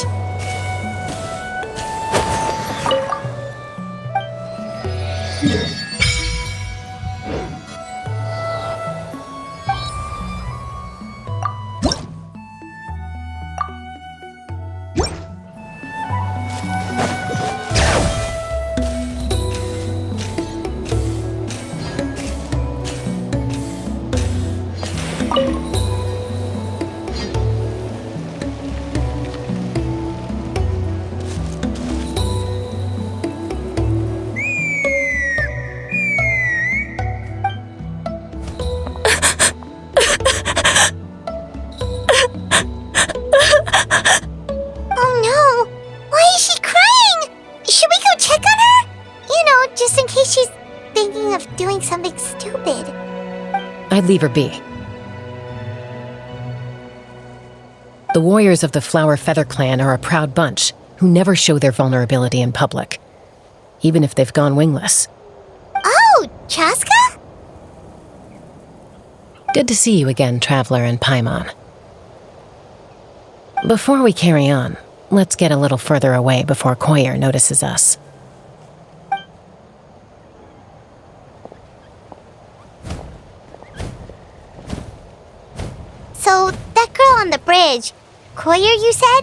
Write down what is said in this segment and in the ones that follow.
much. Something stupid. I'd leave her be. The warriors of the Flower Feather Clan are a proud bunch who never show their vulnerability in public, even if they've gone wingless. Oh, Chasca? Good to see you again, Traveler and Paimon. Before we carry on, let's get a little further away before Koyer notices us. So, that girl on the bridge, Koyer, you said?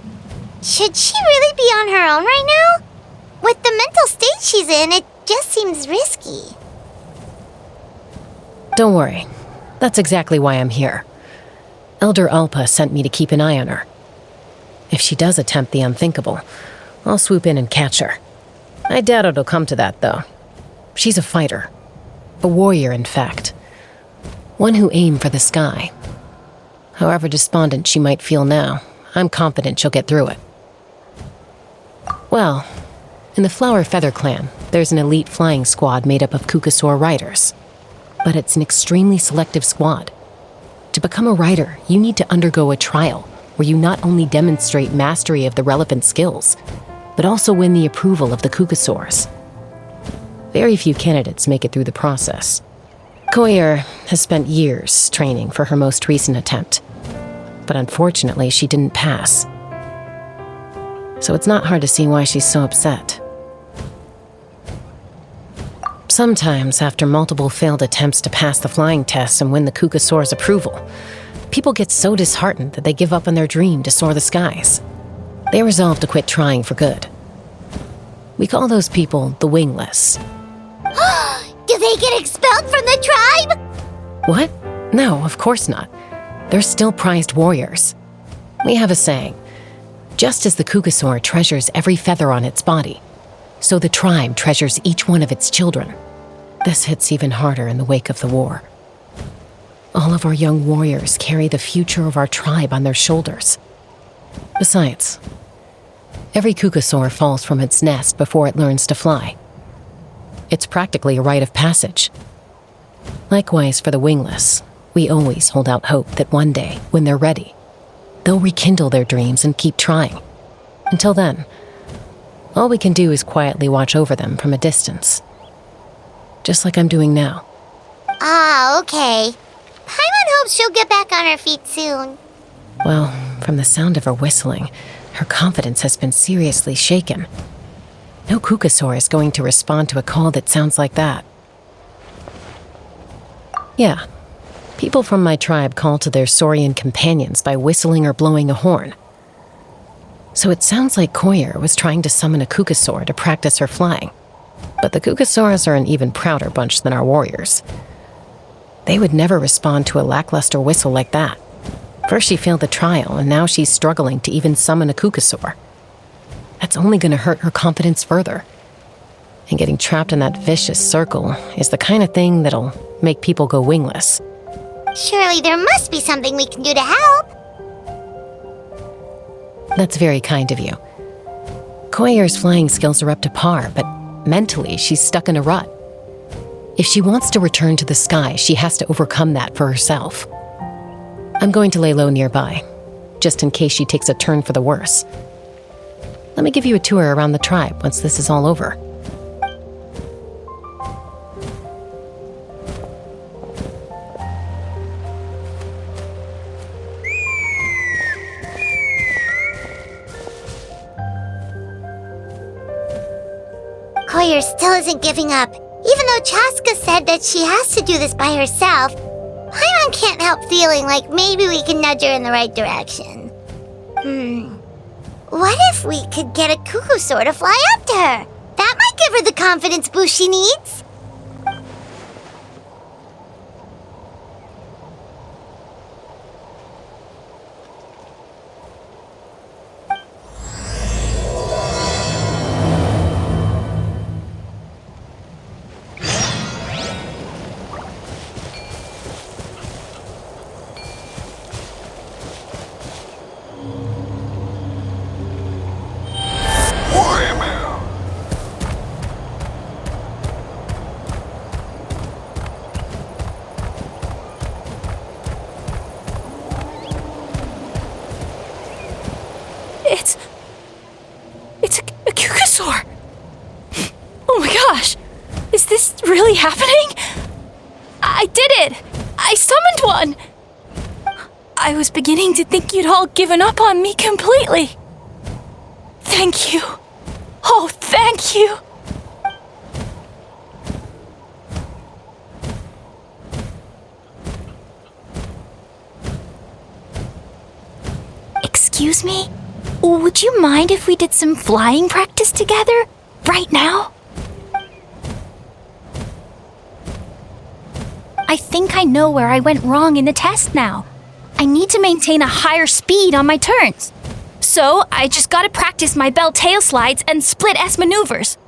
Should she really be on her own right now? With the mental state she's in, it just seems risky. Don't worry. That's exactly why I'm here. Elder Alpa sent me to keep an eye on her. If she does attempt the unthinkable, I'll swoop in and catch her. I doubt it'll come to that, though. She's a fighter. A warrior, in fact. One who aimed for the sky. However despondent she might feel now, I'm confident she'll get through it. Well, in the Flower Feather Clan, there's an elite flying squad made up of Kukasaur riders. But it's an extremely selective squad. To become a rider, you need to undergo a trial where you not only demonstrate mastery of the relevant skills, but also win the approval of the Kukasaurs. Very few candidates make it through the process. Koyer has spent years training for her most recent attempt, but unfortunately she didn't pass. So it's not hard to see why she's so upset. Sometimes, after multiple failed attempts to pass the flying test and win the Kukasaur's approval, people get so disheartened that they give up on their dream to soar the skies. They resolve to quit trying for good. We call those people the wingless. Do they get expelled from the tribe? What? No, of course not. They're still prized warriors. We have a saying, just as the Kukasaur treasures every feather on its body, so the tribe treasures each one of its children. This hits even harder in the wake of the war. All of our young warriors carry the future of our tribe on their shoulders. Besides, every Kukasaur falls from its nest before it learns to fly. It's practically a rite of passage. Likewise for the wingless, we always hold out hope that one day, when they're ready, they'll rekindle their dreams and keep trying. Until then, all we can do is quietly watch over them from a distance. Just like I'm doing now. Ah, okay. Paimon hopes she'll get back on her feet soon. Well, from the sound of her whistling, her confidence has been seriously shaken. No Kukasaur is going to respond to a call that sounds like that. Yeah, people from my tribe call to their Saurian companions by whistling or blowing a horn. So it sounds like Koyer was trying to summon a Kukasaur to practice her flying. But the Kukasaurs are an even prouder bunch than our warriors. They would never respond to a lackluster whistle like that. First she failed the trial, and now she's struggling to even summon a Kukasaur. That's only going to hurt her confidence further. And getting trapped in that vicious circle is the kind of thing that'll make people go wingless. Surely there must be something we can do to help. That's very kind of you. Koyer's flying skills are up to par, but mentally she's stuck in a rut. If she wants to return to the sky, she has to overcome that for herself. I'm going to lay low nearby, just in case she takes a turn for the worse. Let me give you a tour around the tribe once this is all over. Koyer still isn't giving up. Even though Chasca said that she has to do this by herself, Paimon can't help feeling like maybe we can nudge her in the right direction. What if we could get a Kukusaur to fly up to her? That might give her the confidence boost she needs. It's a Kukusaur! Oh my gosh! Is this really happening? I did it! I summoned one! I was beginning to think you'd all given up on me completely. Thank you. Oh, thank you! Excuse me? Would you mind if we did some flying practice together? Right now? I think I know where I went wrong in the test now. I need to maintain a higher speed on my turns. So I just gotta practice my bell tail slides and split S maneuvers.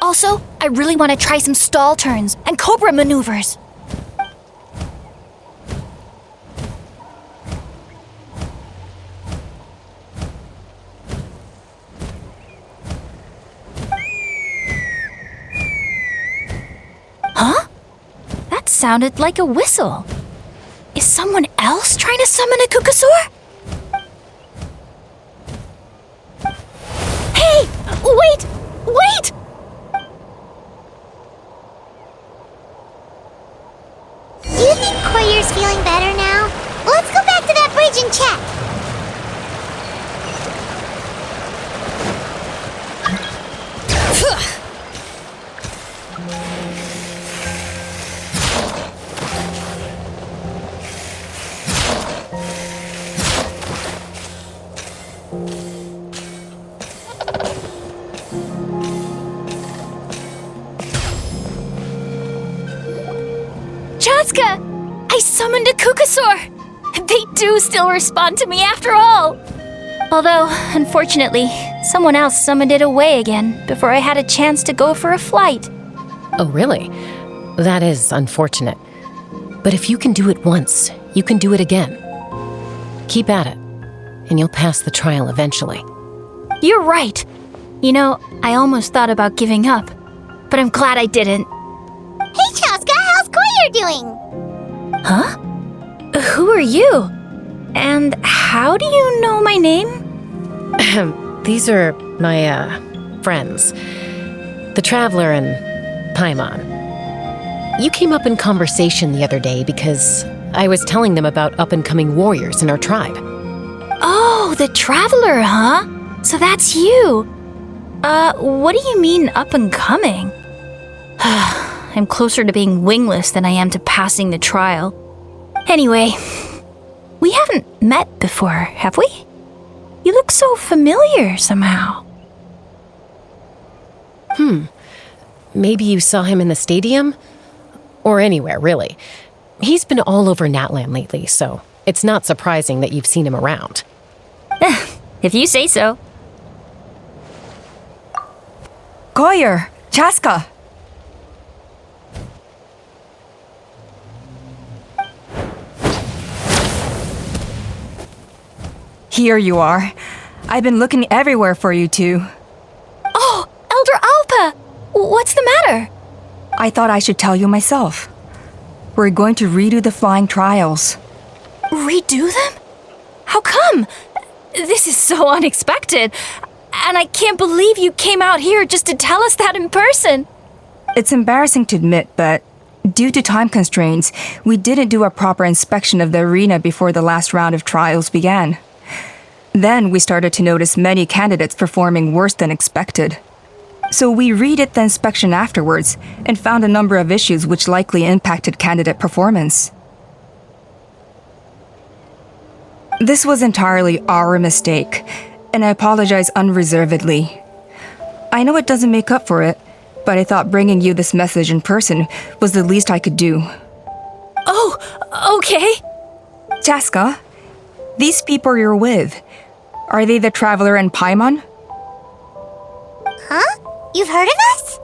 Also, I really want to try some stall turns and cobra maneuvers. Huh? That sounded like a whistle. Is someone else trying to summon a Kukusaur? Hey! Wait! Wait! Do you think Koyer's feeling better now? Let's go back to that bridge and check. Chasca! I summoned a Kukusaur! They do still respond to me after all! Although, unfortunately, someone else summoned it away again before I had a chance to go for a flight. Oh, really? That is unfortunate. But if you can do it once, you can do it again. Keep at it, and you'll pass the trial eventually. You're right. You know, I almost thought about giving up, but I'm glad I didn't. Hey, Chasca, how's Koyer doing? Huh? Who are you? And how do you know my name? These are my, friends. The Traveler and Paimon. You came up in conversation the other day because I was telling them about up-and-coming warriors in our tribe. Oh, the Traveler, huh? So that's you. What do you mean up-and-coming? I'm closer to being wingless than I am to passing the trial. Anyway, we haven't met before, have we? You look so familiar somehow. Maybe you saw him in the stadium? Or anywhere, really. He's been all over Natlan lately, so it's not surprising that you've seen him around. If you say so. Koyer! Chasca! Here you are. I've been looking everywhere for you two. Oh, Elder Alpa! What's the matter? I thought I should tell you myself. We're going to redo the flying trials. Redo them? How come? This is so unexpected. And I can't believe you came out here just to tell us that in person. It's embarrassing to admit, but Due to time constraints, we didn't do a proper inspection of the arena before the last round of trials began. Then we started to notice many candidates performing worse than expected. So we redid the inspection afterwards and found a number of issues which likely impacted candidate performance. This was entirely our mistake, and I apologize unreservedly. I know it doesn't make up for it, but I thought bringing you this message in person was the least I could do. Oh, okay. Chasca, these people you're with, are they the Traveler and Paimon? Huh? You've heard of us?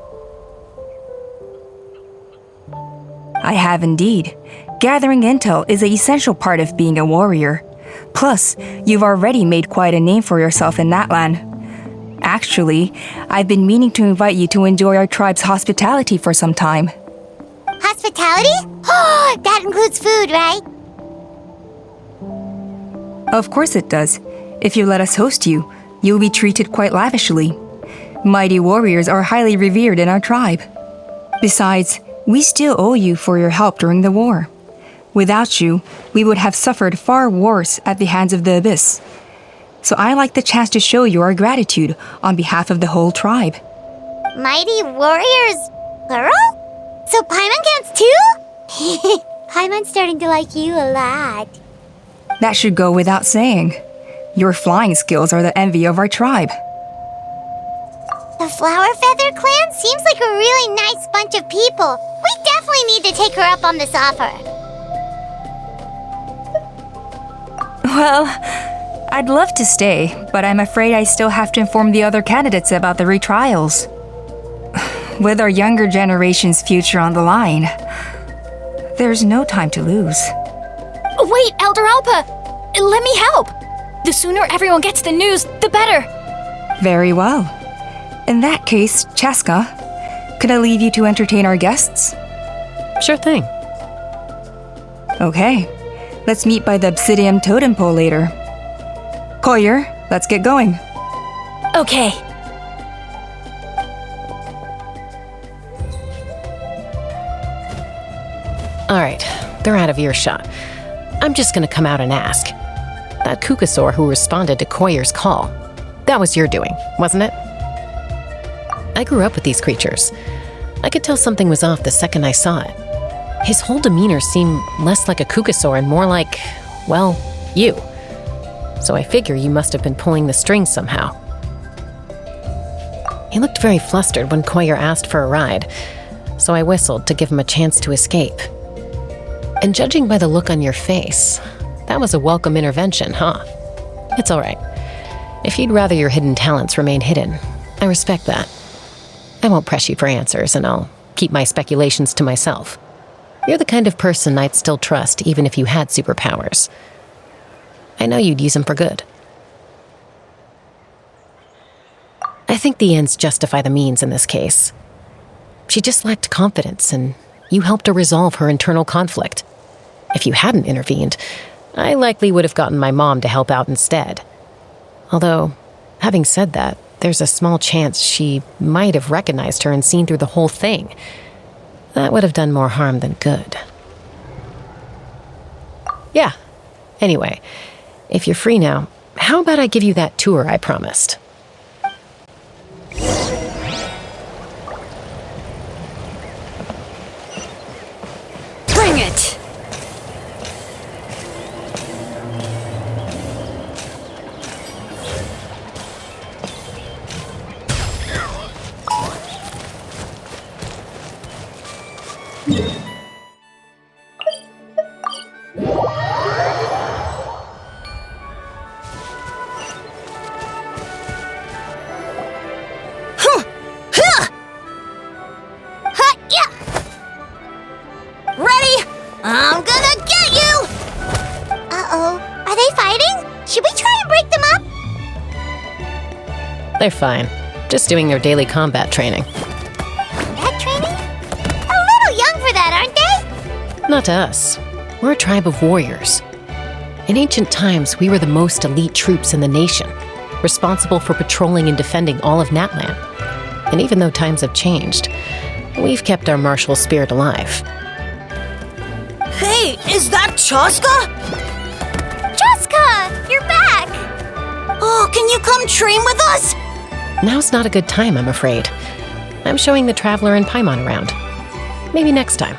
I have indeed. Gathering intel is an essential part of being a warrior. Plus, you've already made quite a name for yourself in Natlan. Actually, I've been meaning to invite you to enjoy our tribe's hospitality for some time. Hospitality? Oh, that includes food, right? Of course it does. If you let us host you, you'll be treated quite lavishly. Mighty warriors are highly revered in our tribe. Besides, we still owe you for your help during the war. Without you, we would have suffered far worse at the hands of the Abyss. So I like the chance to show you our gratitude on behalf of the whole tribe. Mighty warriors, plural? So Paimon counts too? Paimon's starting to like you a lot. That should go without saying. Your flying skills are the envy of our tribe. The Flower Feather clan seems like a really nice bunch of people. We definitely need to take her up on this offer. Well, I'd love to stay, but I'm afraid I still have to inform the other candidates about the retrials. With our younger generation's future on the line, there's no time to lose. Wait, Elder Alpa! Let me help! The sooner everyone gets the news, the better! Very well. In that case, Chasca, could I leave you to entertain our guests? Sure thing. Okay, let's meet by the Obsidian Totem Pole later. Collier, let's get going. Okay. All right, they're out of earshot. I'm just gonna come out and ask. That Kukasaur who responded to Koyer's call, that was your doing, wasn't it? I grew up with these creatures. I could tell something was off the second I saw it. His whole demeanor seemed less like a Kukasaur and more like, well, you. So I figure you must have been pulling the strings somehow. He looked very flustered when Koyer asked for a ride, so I whistled to give him a chance to escape. And judging by the look on your face, that was a welcome intervention, huh? It's all right. If you'd rather your hidden talents remain hidden, I respect that. I won't press you for answers, and I'll keep my speculations to myself. You're the kind of person I'd still trust even if you had superpowers. I know you'd use them for good. I think the ends justify the means in this case. She just lacked confidence, and you helped her resolve her internal conflict. If you hadn't intervened, I likely would have gotten my mom to help out instead. Although, having said that, there's a small chance she might have recognized her and seen through the whole thing. That would have done more harm than good. Yeah. Anyway, if you're free now, how about I give you that tour I promised? Bring it! I'm gonna get you! Uh-oh. Are they fighting? Should we try and break them up? They're fine. Just doing their daily combat training. That training? A little young for that, aren't they? Not to us. We're a tribe of warriors. In ancient times, we were the most elite troops in the nation, responsible for patrolling and defending all of Natlan. And even though times have changed, we've kept our martial spirit alive. Hey, is that Chasca? Chasca, you're back! Oh, can you come train with us? Now's not a good time, I'm afraid. I'm showing the Traveler and Paimon around. Maybe next time.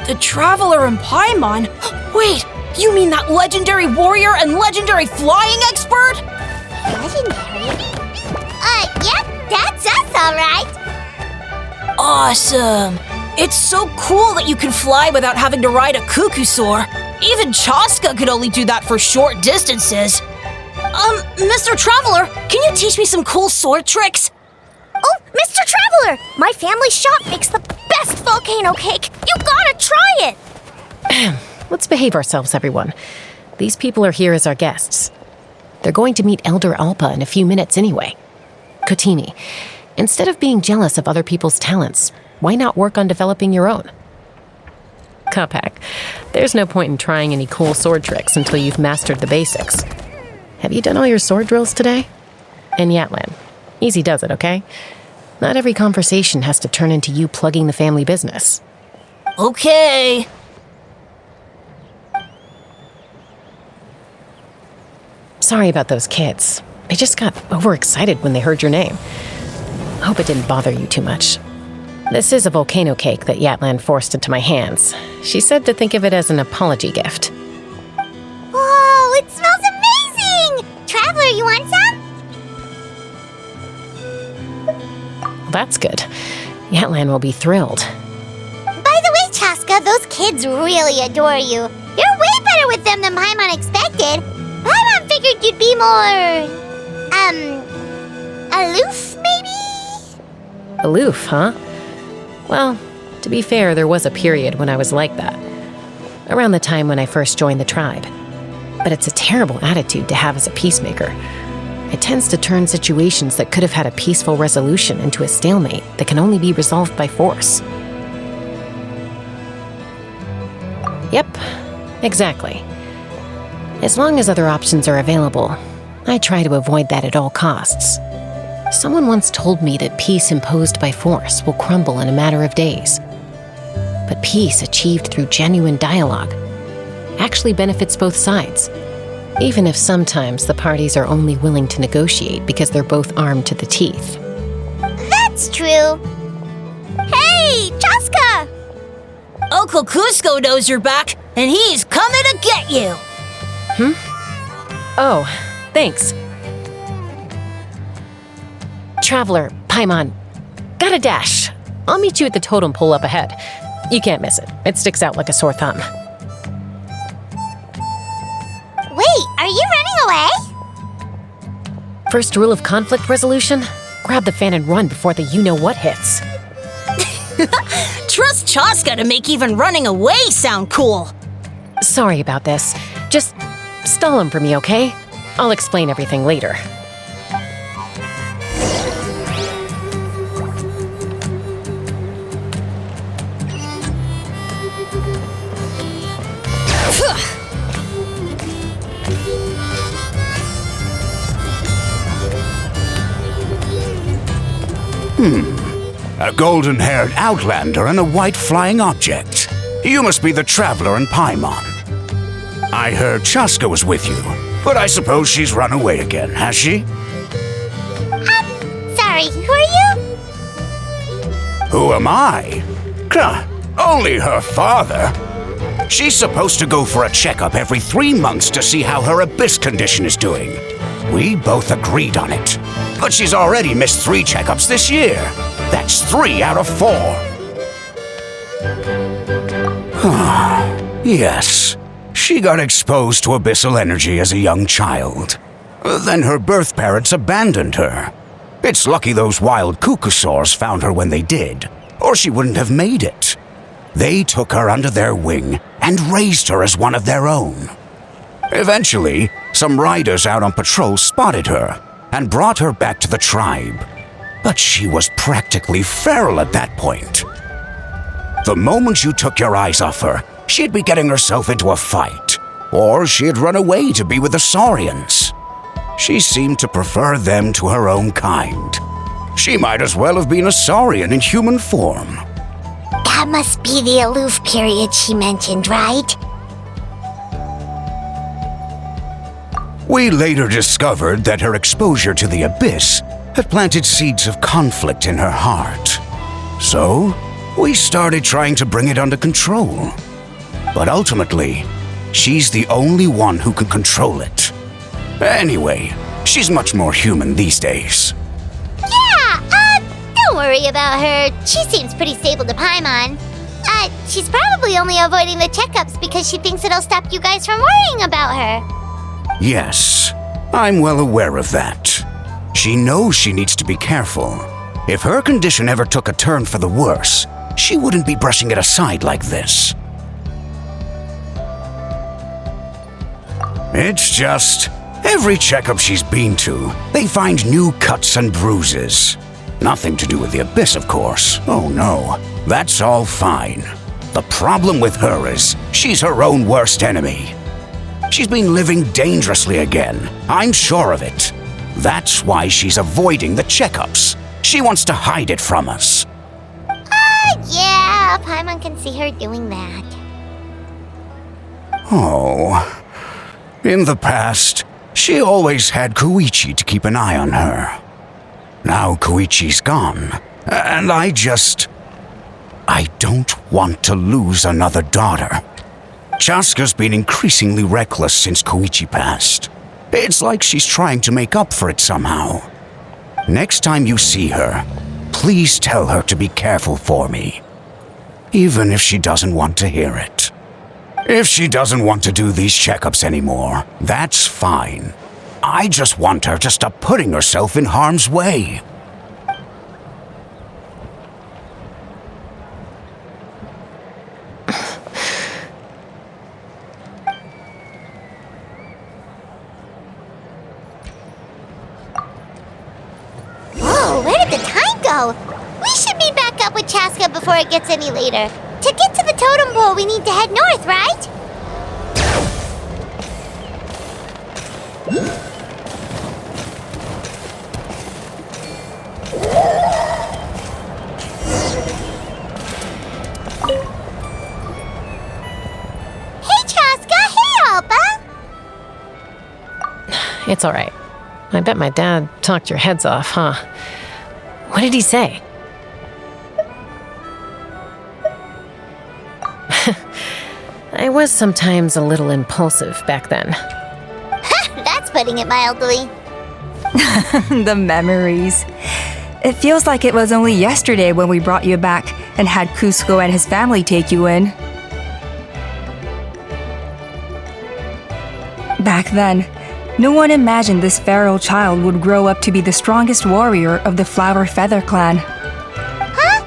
The Traveler and Paimon? Wait, you mean that legendary warrior and legendary flying expert? Legendary? Yep, that's us, alright. Awesome! It's so cool that you can fly without having to ride a cuckoosaur. Even Chasca could only do that for short distances. Mr. Traveler, can you teach me some cool sword tricks? Oh, Mr. Traveler! My family shop makes the best volcano cake! You gotta try it! Let's behave ourselves, everyone. These people are here as our guests. They're going to meet Elder Alpa in a few minutes anyway. Kotini, instead of being jealous of other people's talents, why not work on developing your own? Kapak, there's no point in trying any cool sword tricks until you've mastered the basics. Have you done all your sword drills today? And Natlan, easy does it, okay? Not every conversation has to turn into you plugging the family business. Okay. Sorry about those kids. They just got overexcited when they heard your name. I hope it didn't bother you too much. This is a volcano cake that Yatlan forced into my hands. She said to think of it as an apology gift. Whoa, it smells amazing! Traveler, you want some? Well, that's good. Yatlan will be thrilled. By the way, Chasca, those kids really adore you. You're way better with them than Paimon expected. Paimon figured you'd be more... aloof, maybe? Aloof, huh? Well, to be fair, there was a period when I was like that. Around the time when I first joined the tribe. But it's a terrible attitude to have as a peacemaker. It tends to turn situations that could have had a peaceful resolution into a stalemate that can only be resolved by force. Yep, exactly. As long as other options are available, I try to avoid that at all costs. Someone once told me that peace imposed by force will crumble in a matter of days. But peace achieved through genuine dialogue actually benefits both sides, even if sometimes the parties are only willing to negotiate because they're both armed to the teeth. That's true. Hey, Chasca! Uncle Cusco knows you're back, and he's coming to get you. Oh, thanks. Traveler, Paimon, gotta dash. I'll meet you at the totem pole up ahead. You can't miss it. It sticks out like a sore thumb. Wait, are you running away? First rule of conflict resolution? Grab the fan and run before the you-know-what hits. Trust Chasca to make even running away sound cool. Sorry about this. Just stall him for me, okay? I'll explain everything later. A golden-haired outlander and a white flying object. You must be the Traveler and Paimon. I heard Chasca was with you, but I suppose she's run away again, has she? Sorry, who are you? Who am I? Only her father. She's supposed to go for a checkup every 3 months to see how her abyss condition is doing. We both agreed on it. But she's already missed 3 checkups this year. That's 3 out of 4. Yes, she got exposed to abyssal energy as a young child. Then her birth parents abandoned her. It's lucky those wild cuckoosaurs found her when they did, or she wouldn't have made it. They took her under their wing and raised her as one of their own. Eventually, some riders out on patrol spotted her and brought her back to the tribe. But she was practically feral at that point. The moment you took your eyes off her, she'd be getting herself into a fight, or she'd run away to be with the Saurians. She seemed to prefer them to her own kind. She might as well have been a Saurian in human form. That That must be the aloof period she mentioned, right? We later discovered that her exposure to the abyss had planted seeds of conflict in her heart. So, we started trying to bring it under control. But ultimately, she's the only one who can control it. Anyway, she's much more human these days. Yeah, don't worry about her. She seems pretty stable to Paimon. She's probably only avoiding the checkups because she thinks it'll stop you guys from worrying about her. Yes, I'm well aware of that. She knows she needs to be careful. If her condition ever took a turn for the worse, she wouldn't be brushing it aside like this. It's just, every checkup she's been to, they find new cuts and bruises. Nothing to do with the abyss, of course. Oh no, that's all fine. The problem with her is, she's her own worst enemy. She's been living dangerously again, I'm sure of it. That's why she's avoiding the checkups. She wants to hide it from us. Yeah, Paimon can see her doing that. Oh. In the past, she always had Koichi to keep an eye on her. Now Koichi's gone, and I don't want to lose another daughter. Chasca's been increasingly reckless since Koichi passed. It's like she's trying to make up for it somehow. Next time you see her, please tell her to be careful for me. Even if she doesn't want to hear it. If she doesn't want to do these checkups anymore, that's fine. I just want her to stop putting herself in harm's way. Whoa, where did the time go? We should meet back up with Chasca before it gets any later. To get to the totem pole, we need to head north, right? Hey, Chasca! Hey, Alba! It's all right. I bet my dad talked your heads off, huh? What did he say? I was sometimes a little impulsive back then. That's putting it mildly. The memories. It feels like it was only yesterday when we brought you back and had Cusco and his family take you in. Back then, no one imagined this feral child would grow up to be the strongest warrior of the Flower Feather clan. Huh?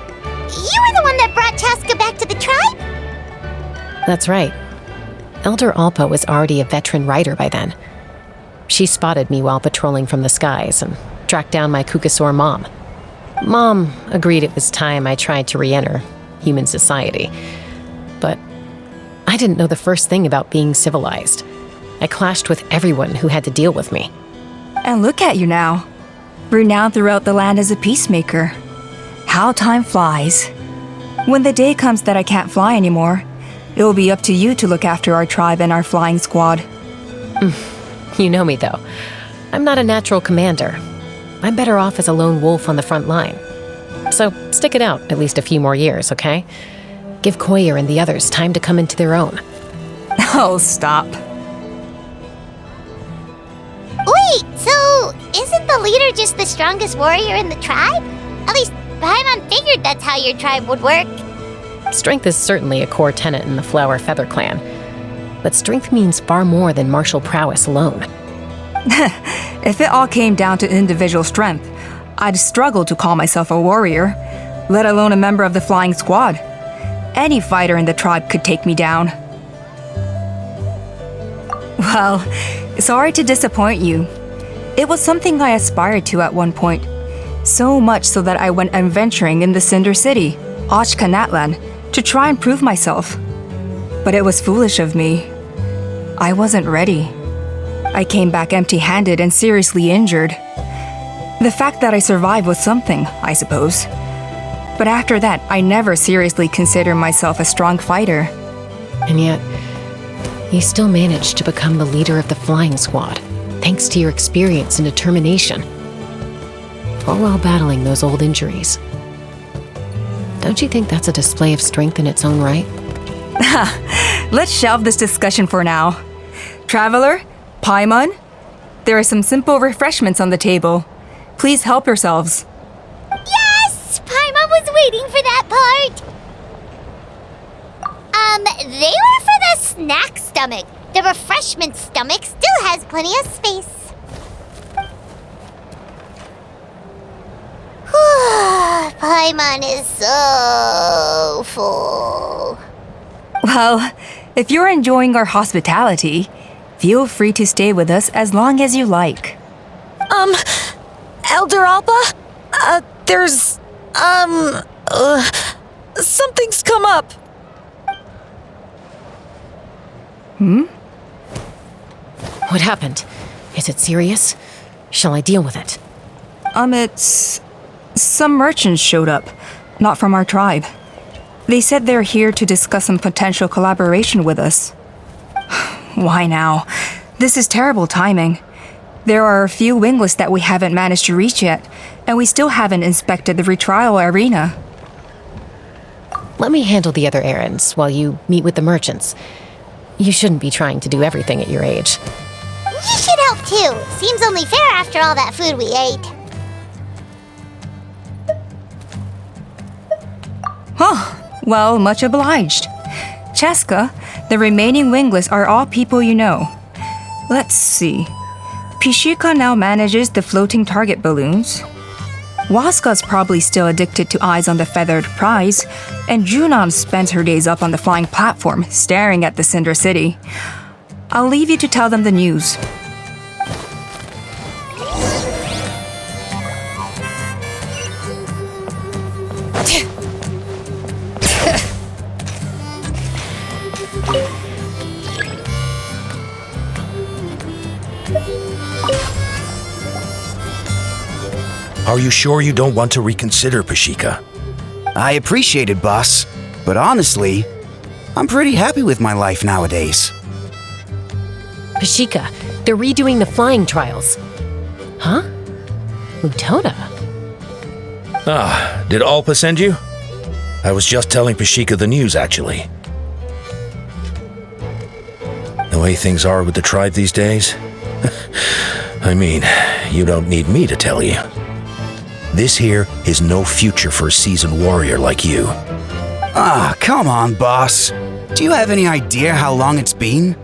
You were the one that brought Chasca back to the tribe? That's right. Elder Alpa was already a veteran rider by then. She spotted me while patrolling from the skies and tracked down my Kukasaur mom. Mom agreed it was time I tried to re-enter human society. But I didn't know the first thing about being civilized. I clashed with everyone who had to deal with me. And look at you now, renowned throughout the land as a peacemaker. How time flies. When the day comes that I can't fly anymore, it will be up to you to look after our tribe and our flying squad. You know me, though. I'm not a natural commander. I'm better off as a lone wolf on the front line. So stick it out at least a few more years, okay? Give Koyer and the others time to come into their own. Oh, stop. Wait, so isn't the leader just the strongest warrior in the tribe? At least Paimon figured that's how your tribe would work. Strength is certainly a core tenet in the Flower Feather clan. But strength means far more than martial prowess alone. If it all came down to individual strength, I'd struggle to call myself a warrior, let alone a member of the flying squad. Any fighter in the tribe could take me down. Well, sorry to disappoint you. It was something I aspired to at one point. So much so that I went adventuring in the Cinder City, Chasca Natlan, to try and prove myself. But it was foolish of me. I wasn't ready. I came back empty-handed and seriously injured. The fact that I survived was something, I suppose. But after that, I never seriously considered myself a strong fighter. And yet, you still managed to become the leader of the flying squad, thanks to your experience and determination. All while battling those old injuries. Don't you think that's a display of strength in its own right? Let's shelve this discussion for now. Traveler, Paimon, there are some simple refreshments on the table. Please help yourselves. Yes! Paimon was waiting for that part! They were for the snack stomach. The refreshment stomach still has plenty of space. Paimon is so full. Well, if you're enjoying our hospitality, feel free to stay with us as long as you like. Elder Alpa? There's, something's come up. What happened? Is it serious? Shall I deal with it? It's... Some merchants showed up, not from our tribe. They said they're here to discuss some potential collaboration with us. Why now? This is terrible timing. There are a few wingless that we haven't managed to reach yet, and we still haven't inspected the retrial arena. Let me handle the other errands while you meet with the merchants. You shouldn't be trying to do everything at your age. You should help too. Seems only fair after all that food we ate. Well, much obliged. Chasca, the remaining wingless are all people you know. Let's see. Pishika now manages the floating target balloons. Waska's probably still addicted to eyes on the feathered prize, and Junon spends her days up on the flying platform, staring at the Cinder City. I'll leave you to tell them the news. Are you sure you don't want to reconsider, Pashika? I appreciate it, boss. But honestly, I'm pretty happy with my life nowadays. Pashika, they're redoing the flying trials. Huh? Utona? Did Alpa send you? I was just telling Pashika the news, actually. The way things are with the tribe these days? I mean, you don't need me to tell you. This here is no future for a seasoned warrior like you. Come on, boss. Do you have any idea how long it's been?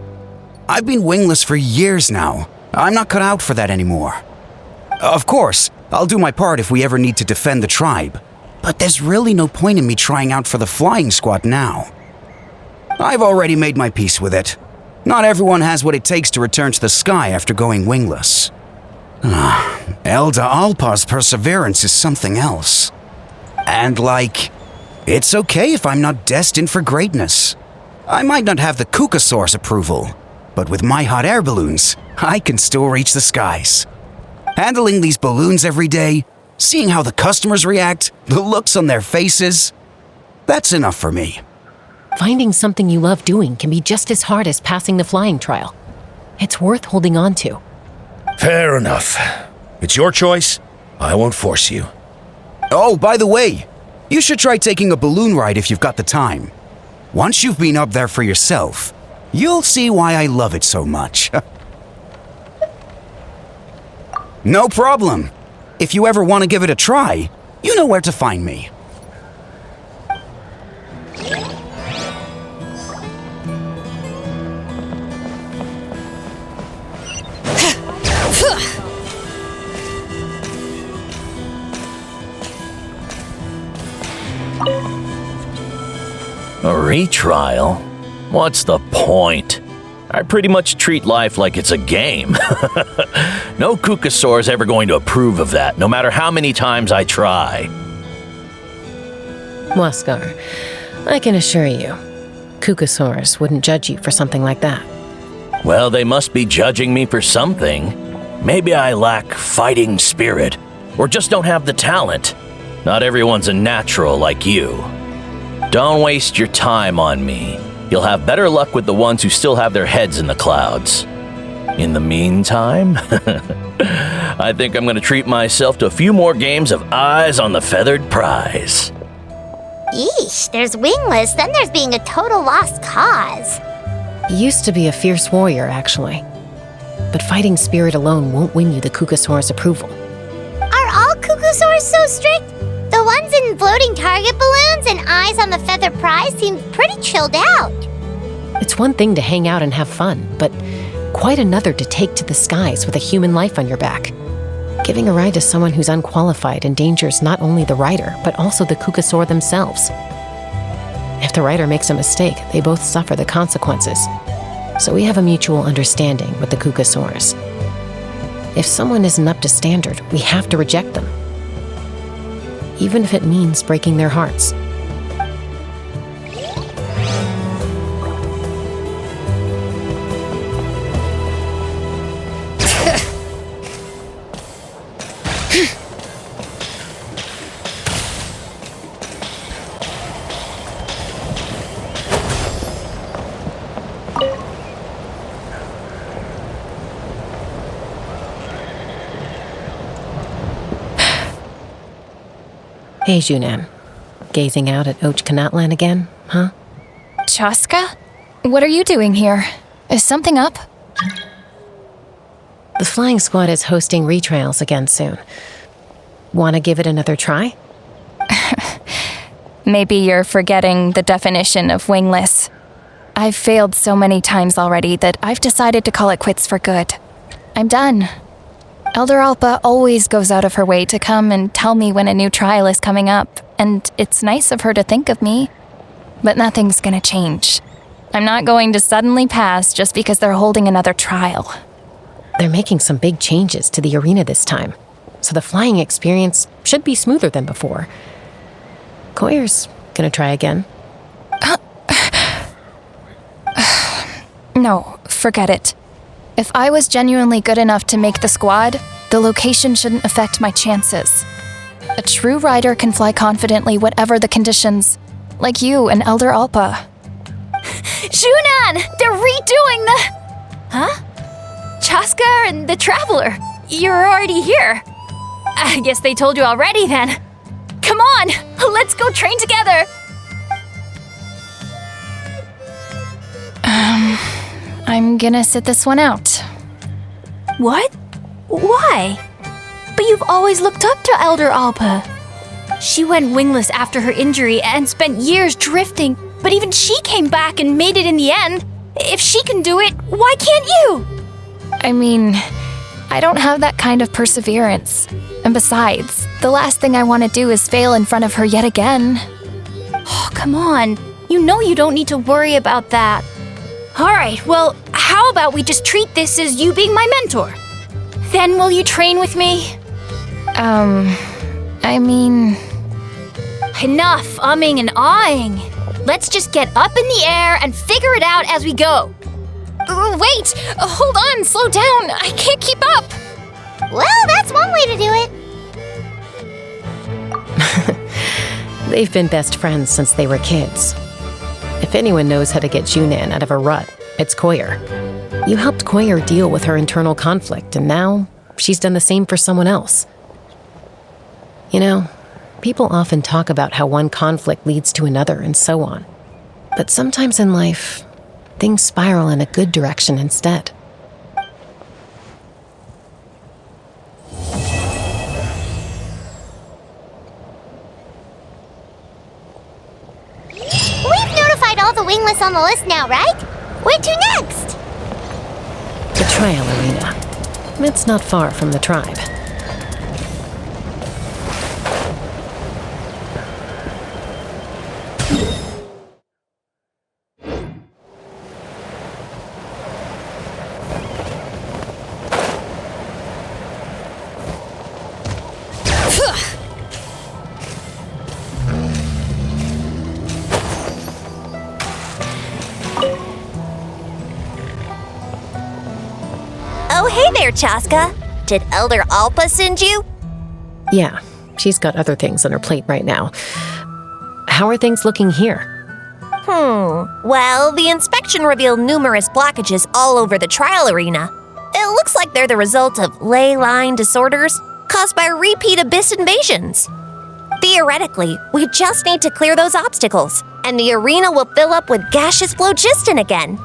I've been wingless for years now. I'm not cut out for that anymore. Of course, I'll do my part if we ever need to defend the tribe. But there's really no point in me trying out for the flying squad now. I've already made my peace with it. Not everyone has what it takes to return to the sky after going wingless. Elder Alpa's perseverance is something else. And it's okay if I'm not destined for greatness. I might not have the Kukasaur's approval, but with my hot air balloons, I can still reach the skies. Handling these balloons every day, seeing how the customers react, the looks on their faces, that's enough for me. Finding something you love doing can be just as hard as passing the flying trial. It's worth holding on to. Fair enough. It's your choice. I won't force you. Oh, by the way, you should try taking a balloon ride if you've got the time. Once you've been up there for yourself, you'll see why I love it so much. No problem. If you ever want to give it a try, you know where to find me. A retrial? What's the point? I pretty much treat life like it's a game. No Kukasaur's ever going to approve of that, no matter how many times I try. Waskar, I can assure you, Kukasaurs wouldn't judge you for something like that. Well, they must be judging me for something. Maybe I lack fighting spirit, or just don't have the talent. Not everyone's a natural like you. Don't waste your time on me. You'll have better luck with the ones who still have their heads in the clouds. In the meantime, I think I'm going to treat myself to a few more games of Eyes on the Feathered Prize. Yeesh, there's wingless, then there's being a total lost cause. He used to be a fierce warrior, actually. But fighting spirit alone won't win you the Kukasaur's approval. Are all Kukusaurs so strict? The ones in floating target balloons and Eyes on the Feathered Prize seem pretty chilled out. It's one thing to hang out and have fun, but quite another to take to the skies with a human life on your back. Giving a ride to someone who's unqualified endangers not only the rider, but also the Kukasaur themselves. If the rider makes a mistake, they both suffer the consequences. So we have a mutual understanding with the Kukasaurs. If someone isn't up to standard, we have to reject them. Even if it means breaking their hearts. Hey, Junan. Gazing out at Natlan again, huh? Chasca? What are you doing here? Is something up? The flying squad is hosting retrials again soon. Want to give it another try? Maybe you're forgetting the definition of wingless. I've failed so many times already that I've decided to call it quits for good. I'm done. Elder Alpa always goes out of her way to come and tell me when a new trial is coming up, and it's nice of her to think of me. But nothing's gonna change. I'm not going to suddenly pass just because they're holding another trial. They're making some big changes to the arena this time, so the flying experience should be smoother than before. Koyer's gonna try again. No, forget it. If I was genuinely good enough to make the squad, the location shouldn't affect my chances. A true rider can fly confidently whatever the conditions, like you and Elder Alpa. Junan! They're redoing the... Huh? Chasca and the Traveler. You're already here. I guess they told you already then. Come on, let's go train together. I'm gonna sit this one out. What? Why? But you've always looked up to Elder Alpa. She went wingless after her injury and spent years drifting, but even she came back and made it in the end. If she can do it, why can't you? I mean, I don't have that kind of perseverance. And besides, the last thing I want to do is fail in front of her yet again. Oh, come on. You know you don't need to worry about that. Alright, well, how about we just treat this as you being my mentor? Then will you train with me? I mean... Enough umming and ahhing. Let's just get up in the air and figure it out as we go. Wait! Hold on, slow down. I can't keep up. Well, that's one way to do it. They've been best friends since they were kids. If anyone knows how to get Junan out of a rut, it's Koyer. You helped Koyer deal with her internal conflict, and now she's done the same for someone else. You know, people often talk about how one conflict leads to another and so on. But sometimes in life, things spiral in a good direction instead. We've notified all the wingless on the list now, right? Where to next? The trial arena. It's not far from the tribe. Oh, hey there, Chasca. Did Elder Alpa send you? Yeah, she's got other things on her plate right now. How are things looking here? Well, the inspection revealed numerous blockages all over the trial arena. It looks like they're the result of ley line disorders caused by repeat abyss invasions. Theoretically, we just need to clear those obstacles, and the arena will fill up with gaseous phlogiston again.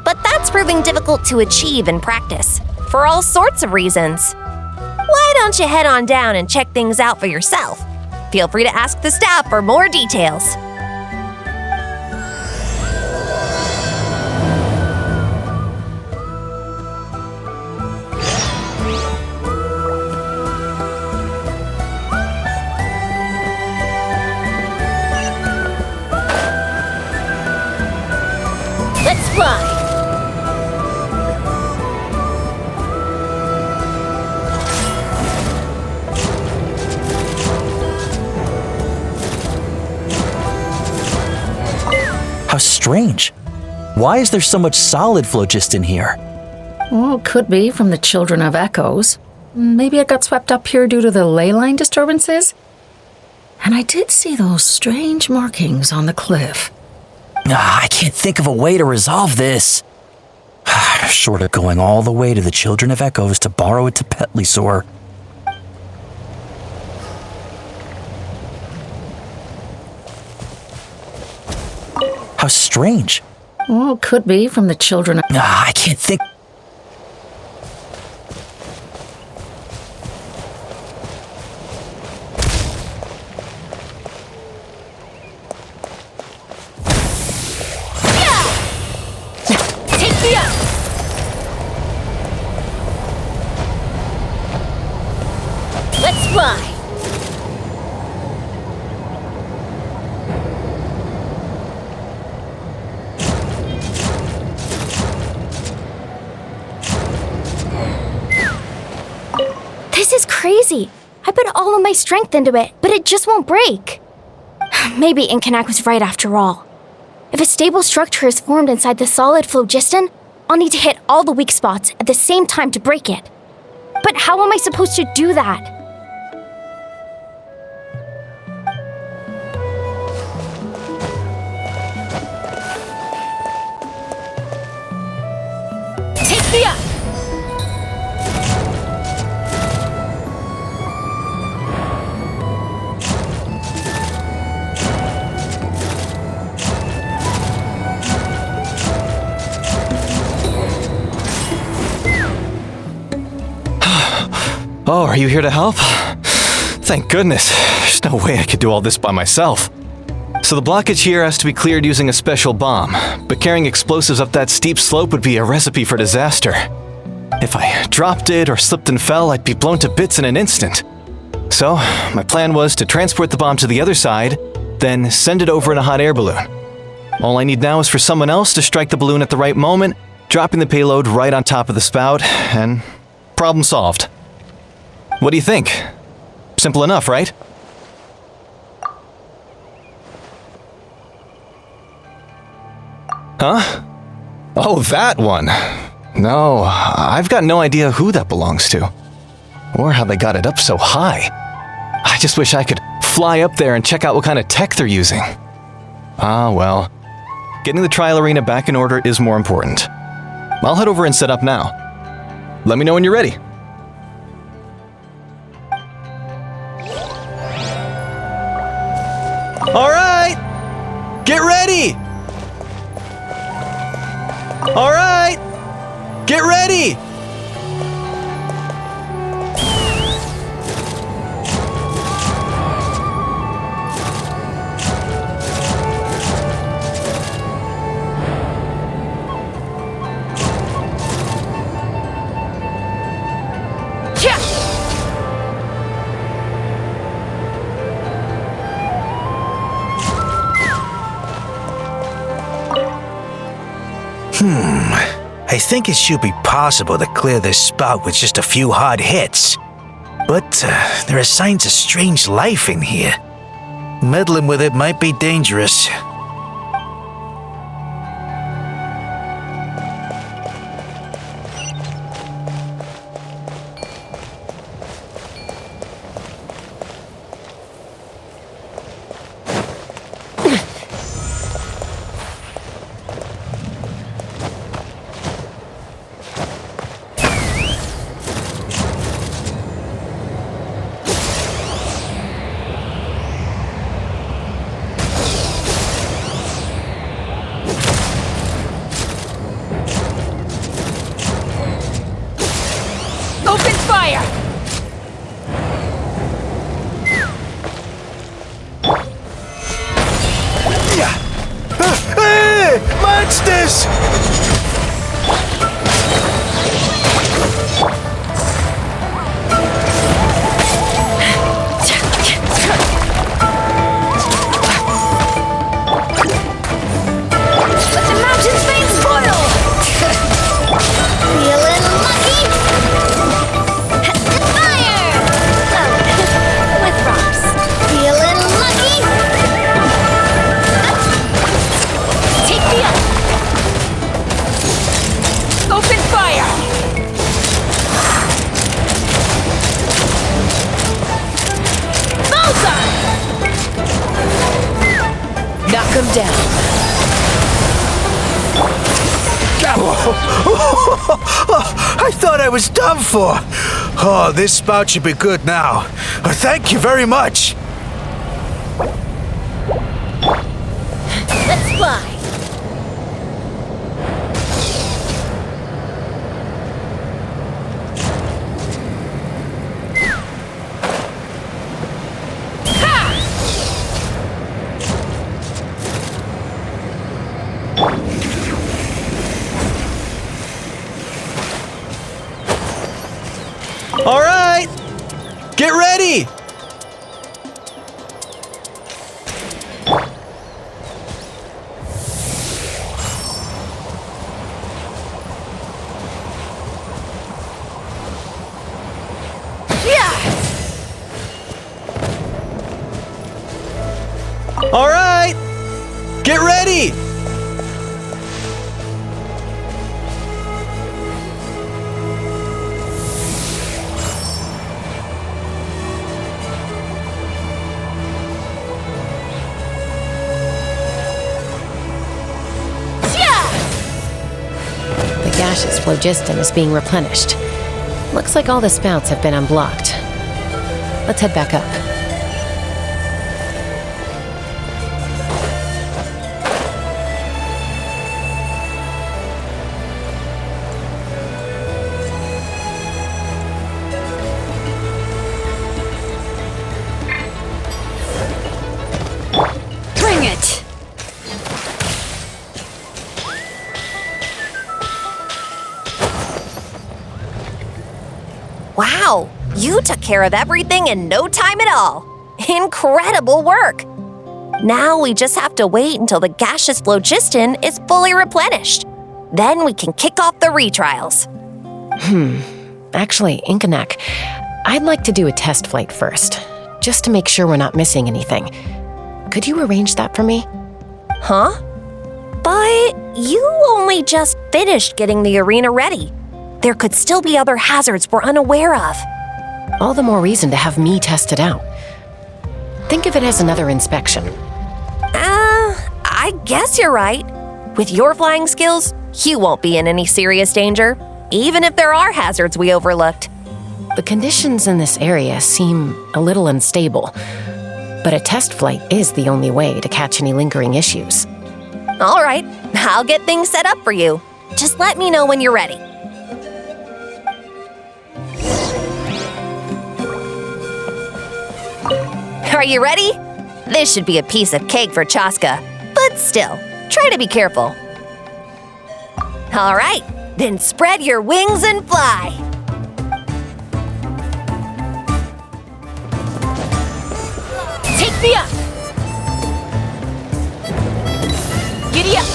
But that's proving difficult to achieve in practice, for all sorts of reasons. Why don't you head on down and check things out for yourself? Feel free to ask the staff for more details. Let's fly! How strange. Why is there so much solid phlogiston here? Well, could be from the Children of Echoes. Maybe it got swept up here due to the ley line disturbances? And I did see those strange markings on the cliff. I can't think of a way to resolve this. Short of going all the way to the Children of Echoes to borrow it to Petlisaur. How strange. Well, could be from the Children of... I can't think... Take me up! Let's fly! This is crazy. I put all of my strength into it, but it just won't break. Maybe Inkanak was right after all. If a stable structure is formed inside the solid phlogiston, I'll need to hit all the weak spots at the same time to break it. But how am I supposed to do that? Take me up! Oh, are you here to help? Thank goodness. There's no way I could do all this by myself. So the blockage here has to be cleared using a special bomb, but carrying explosives up that steep slope would be a recipe for disaster. If I dropped it or slipped and fell, I'd be blown to bits in an instant. So, my plan was to transport the bomb to the other side, then send it over in a hot air balloon. All I need now is for someone else to strike the balloon at the right moment, dropping the payload right on top of the spout, and problem solved. What do you think? Simple enough, right? Huh? Oh, that one. No, I've got no idea who that belongs to. Or how they got it up so high. I just wish I could fly up there and check out what kind of tech they're using. Ah, well. Getting the trial arena back in order is more important. I'll head over and set up now. Let me know when you're ready. All right! Get ready! All right! Get ready! I think it should be possible to clear this spout with just a few hard hits. But there are signs of strange life in here. Meddling with it might be dangerous. Watch this! Let the mountain's veins boil! Feeling lucky? Fire! Oh, with rocks. Feeling lucky? Take me up! Open fire! Bullseye! Knock him down. I thought I was done for. Oh, this spout should be good now. Thank you very much. Let's fly. All right! Get ready! All right! Get ready! The gaseous phlogiston is being replenished. Looks like all the spouts have been unblocked. Let's head back up. Bring it! Wow, you took care of everything in no time at all. Incredible work. Now we just have to wait until the gaseous phlogiston is fully replenished. Then we can kick off the retrials. Actually, Inkanak, I'd like to do a test flight first, just to make sure we're not missing anything. Could you arrange that for me? Huh? But you only just finished getting the arena ready. There could still be other hazards we're unaware of. All the more reason to have me test it out. Think of it as another inspection. I guess you're right. With your flying skills, you won't be in any serious danger, even if there are hazards we overlooked. The conditions in this area seem a little unstable, but a test flight is the only way to catch any lingering issues. All right, I'll get things set up for you. Just let me know when you're ready. Are you ready? This should be a piece of cake for Chasca, but still, try to be careful. All right, then spread your wings and fly. Take me up! Giddy up!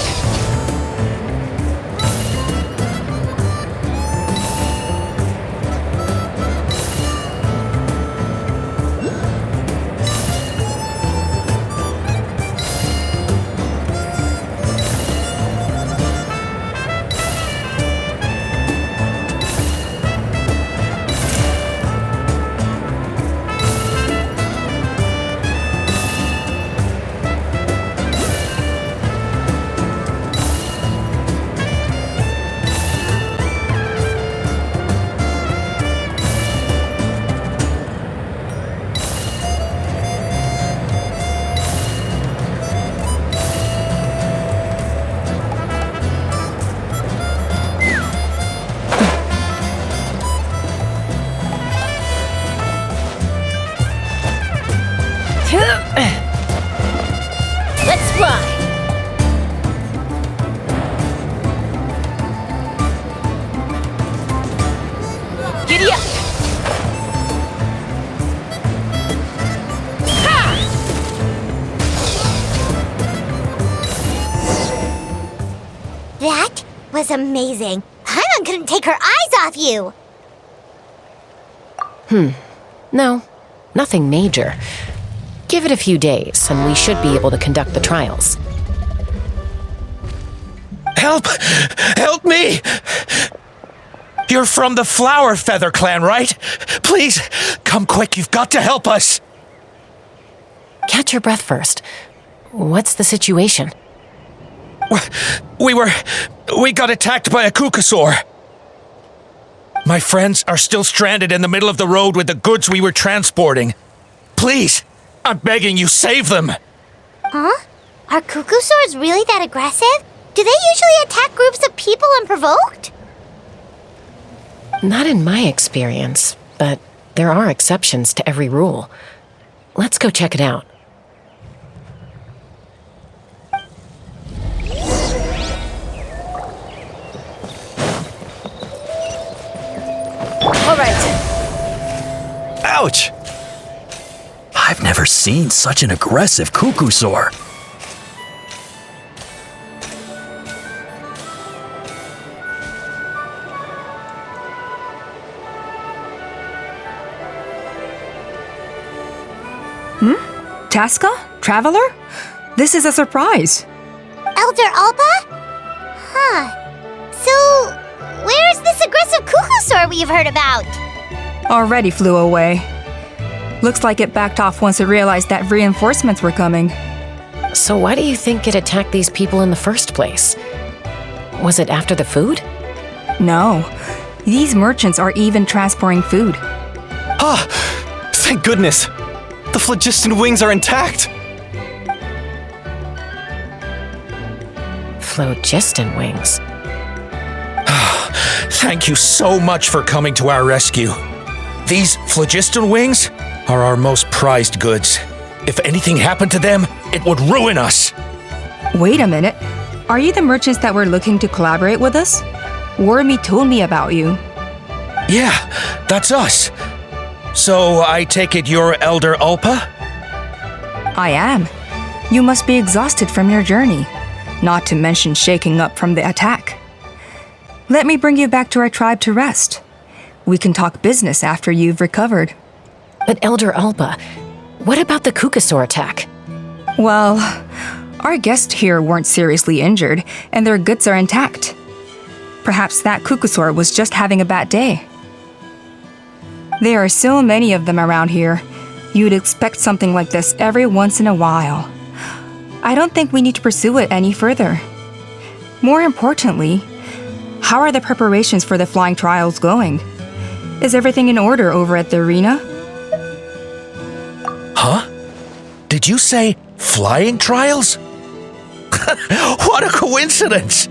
was amazing. Paimon couldn't take her eyes off you. No, nothing major. Give it a few days, and we should be able to conduct the trials. Help! Help me! You're from the Flower Feather clan, right? Please, come quick, you've got to help us! Catch your breath first. What's the situation? We got attacked by a Kukasaur. My friends are still stranded in the middle of the road with the goods we were transporting. Please, I'm begging you, save them! Huh? Are Kukusaurs really that aggressive? Do they usually attack groups of people unprovoked? Not in my experience, but there are exceptions to every rule. Let's go check it out. All right. Ouch! I've never seen such an aggressive Kukusaur. Chasca? Traveler? This is a surprise. Elder Alpa? Huh. So, where's this aggressive Kukusaur we've heard about? Already flew away. Looks like it backed off once it realized that reinforcements were coming. So why do you think it attacked these people in the first place? Was it after the food? No. These merchants are even transporting food. Ah! Thank goodness! The phlogiston wings are intact! Phlogiston wings. Thank you so much for coming to our rescue. These phlogiston wings are our most prized goods. If anything happened to them, it would ruin us. Wait a minute. Are you the merchants that were looking to collaborate with us? Wormy told me about you. Yeah, that's us. So I take it you're Elder Alpa? I am. You must be exhausted from your journey, not to mention shaking up from the attack. Let me bring you back to our tribe to rest. We can talk business after you've recovered. But Elder Alpa, what about the Kukusaur attack? Well, our guests here weren't seriously injured, and their goods are intact. Perhaps that Kukusaur was just having a bad day. There are so many of them around here. You'd expect something like this every once in a while. I don't think we need to pursue it any further. More importantly, how are the preparations for the flying trials going? Is everything in order over at the arena? Huh? Did you say flying trials? What a coincidence!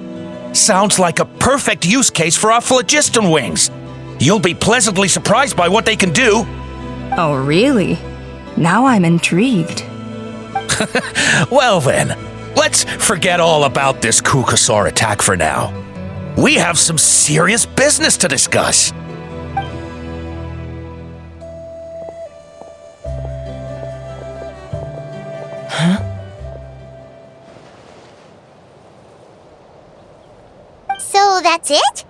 Sounds like a perfect use case for our phlogiston wings. You'll be pleasantly surprised by what they can do. Oh, really? Now I'm intrigued. Well then, let's forget all about this Kukusaur attack for now. We have some serious business to discuss. So that's it?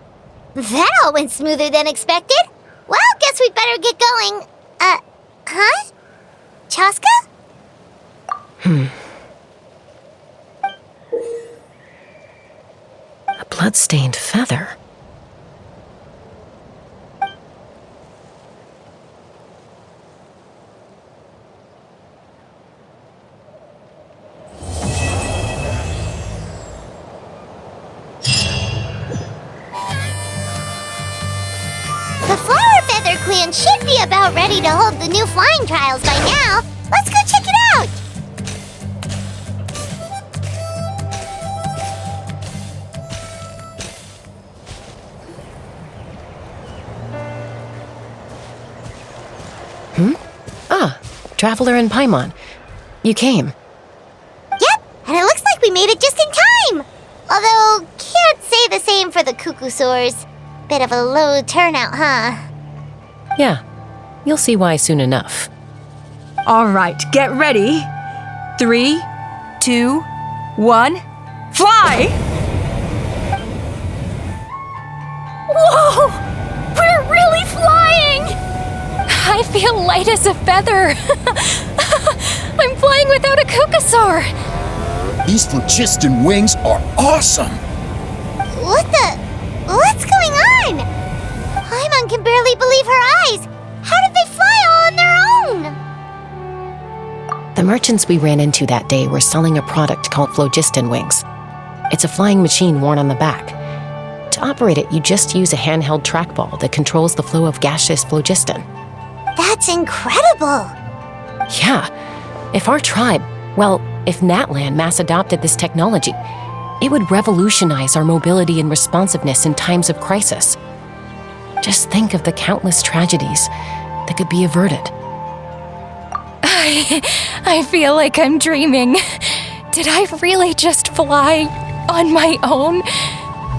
That all went smoother than expected. Well, guess we'd better get going. Huh? Chasca? A blood-stained feather. The Flower Feather Clan should be about ready to hold the new flying trials by now. Let's go check it out! Ah, Traveler and Paimon. You came. Yep, and it looks like we made it just in time! Although, can't say the same for the Kukusaurs. Bit of a low turnout, huh? Yeah, you'll see why soon enough. All right, get ready. 3, 2, 1, fly! I feel light as a feather. I'm flying without a Kukasaur. These phlogiston wings are awesome! What's going on? Paimon can barely believe her eyes. How did they fly all on their own? The merchants we ran into that day were selling a product called phlogiston wings. It's a flying machine worn on the back. To operate it, you just use a handheld trackball that controls the flow of gaseous phlogiston. That's incredible. Yeah. If Natlan mass adopted this technology, it would revolutionize our mobility and responsiveness in times of crisis. Just think of the countless tragedies that could be averted. I feel like I'm dreaming. Did I really just fly on my own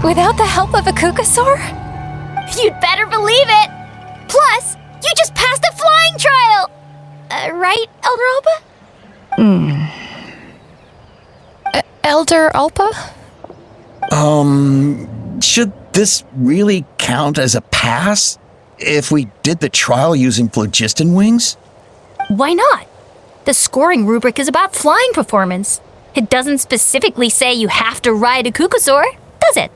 without the help of a Kukasaur? You'd better believe it! Plus, you just passed a flying trial! Right, Elder Alba? Elder Alpa? Should this really count as a pass if we did the trial using phlogiston wings? Why not? The scoring rubric is about flying performance. It doesn't specifically say you have to ride a Kukasaur, does it?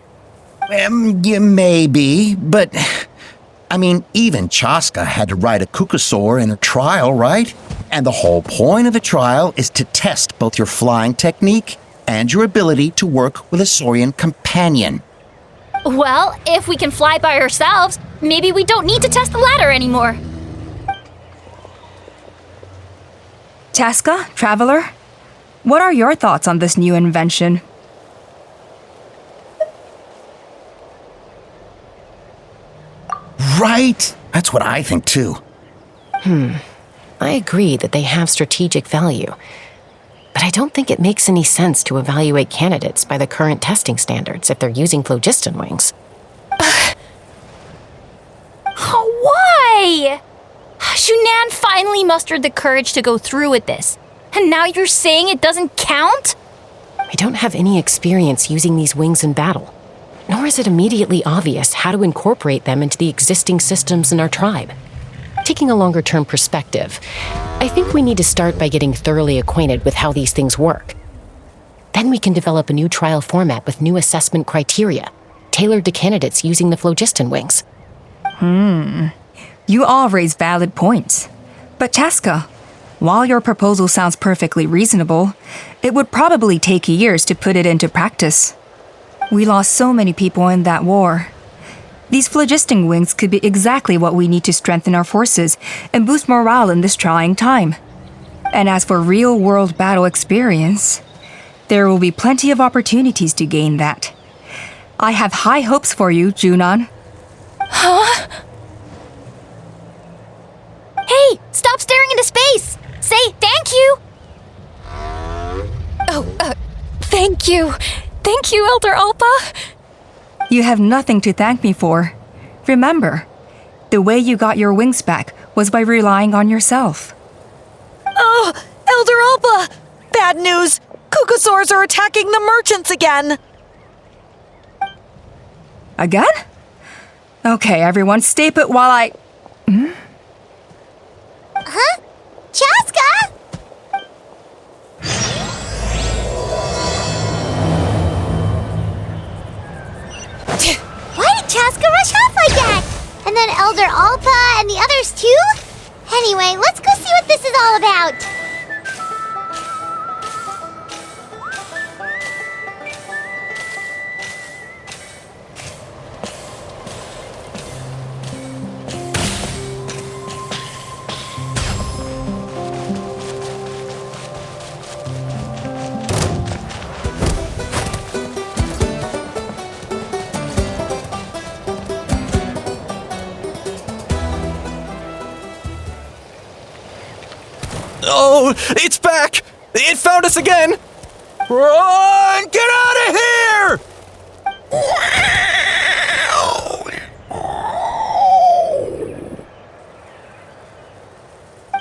Yeah, maybe, but I mean, even Chasca had to ride a Kukasaur in her trial, right? And the whole point of the trial is to test both your flying technique and your ability to work with a Saurian companion. Well, if we can fly by ourselves, maybe we don't need to test the ladder anymore. Chasca, Traveler, what are your thoughts on this new invention? Right? That's what I think too. I agree that they have strategic value, but I don't think it makes any sense to evaluate candidates by the current testing standards if they're using phlogiston wings. Why? Shunan finally mustered the courage to go through with this, and now you're saying it doesn't count? We don't have any experience using these wings in battle, nor is it immediately obvious how to incorporate them into the existing systems in our tribe. Taking a longer-term perspective, I think we need to start by getting thoroughly acquainted with how these things work. Then we can develop a new trial format with new assessment criteria, tailored to candidates using the phlogiston wings. You all raise valid points. But Chasca, while your proposal sounds perfectly reasonable, it would probably take years to put it into practice. We lost so many people in that war. These phlogiston wings could be exactly what we need to strengthen our forces and boost morale in this trying time. And as for real-world battle experience, there will be plenty of opportunities to gain that. I have high hopes for you, Junon. Huh? Hey, stop staring into space! Say thank you! Thank you. Thank you, Elder Alpa. You have nothing to thank me for. Remember, the way you got your wings back was by relying on yourself. Oh, Elder Alba! Bad news! Kukasaurs are attacking the merchants again! Again? Okay, everyone, stay put while I... Huh? Chasca? Why did Chasca rush off like that? And then Elder Alpa and the others too? Anyway, let's go see what this is all about. Oh, it's back! It found us again! Run! Get out of here!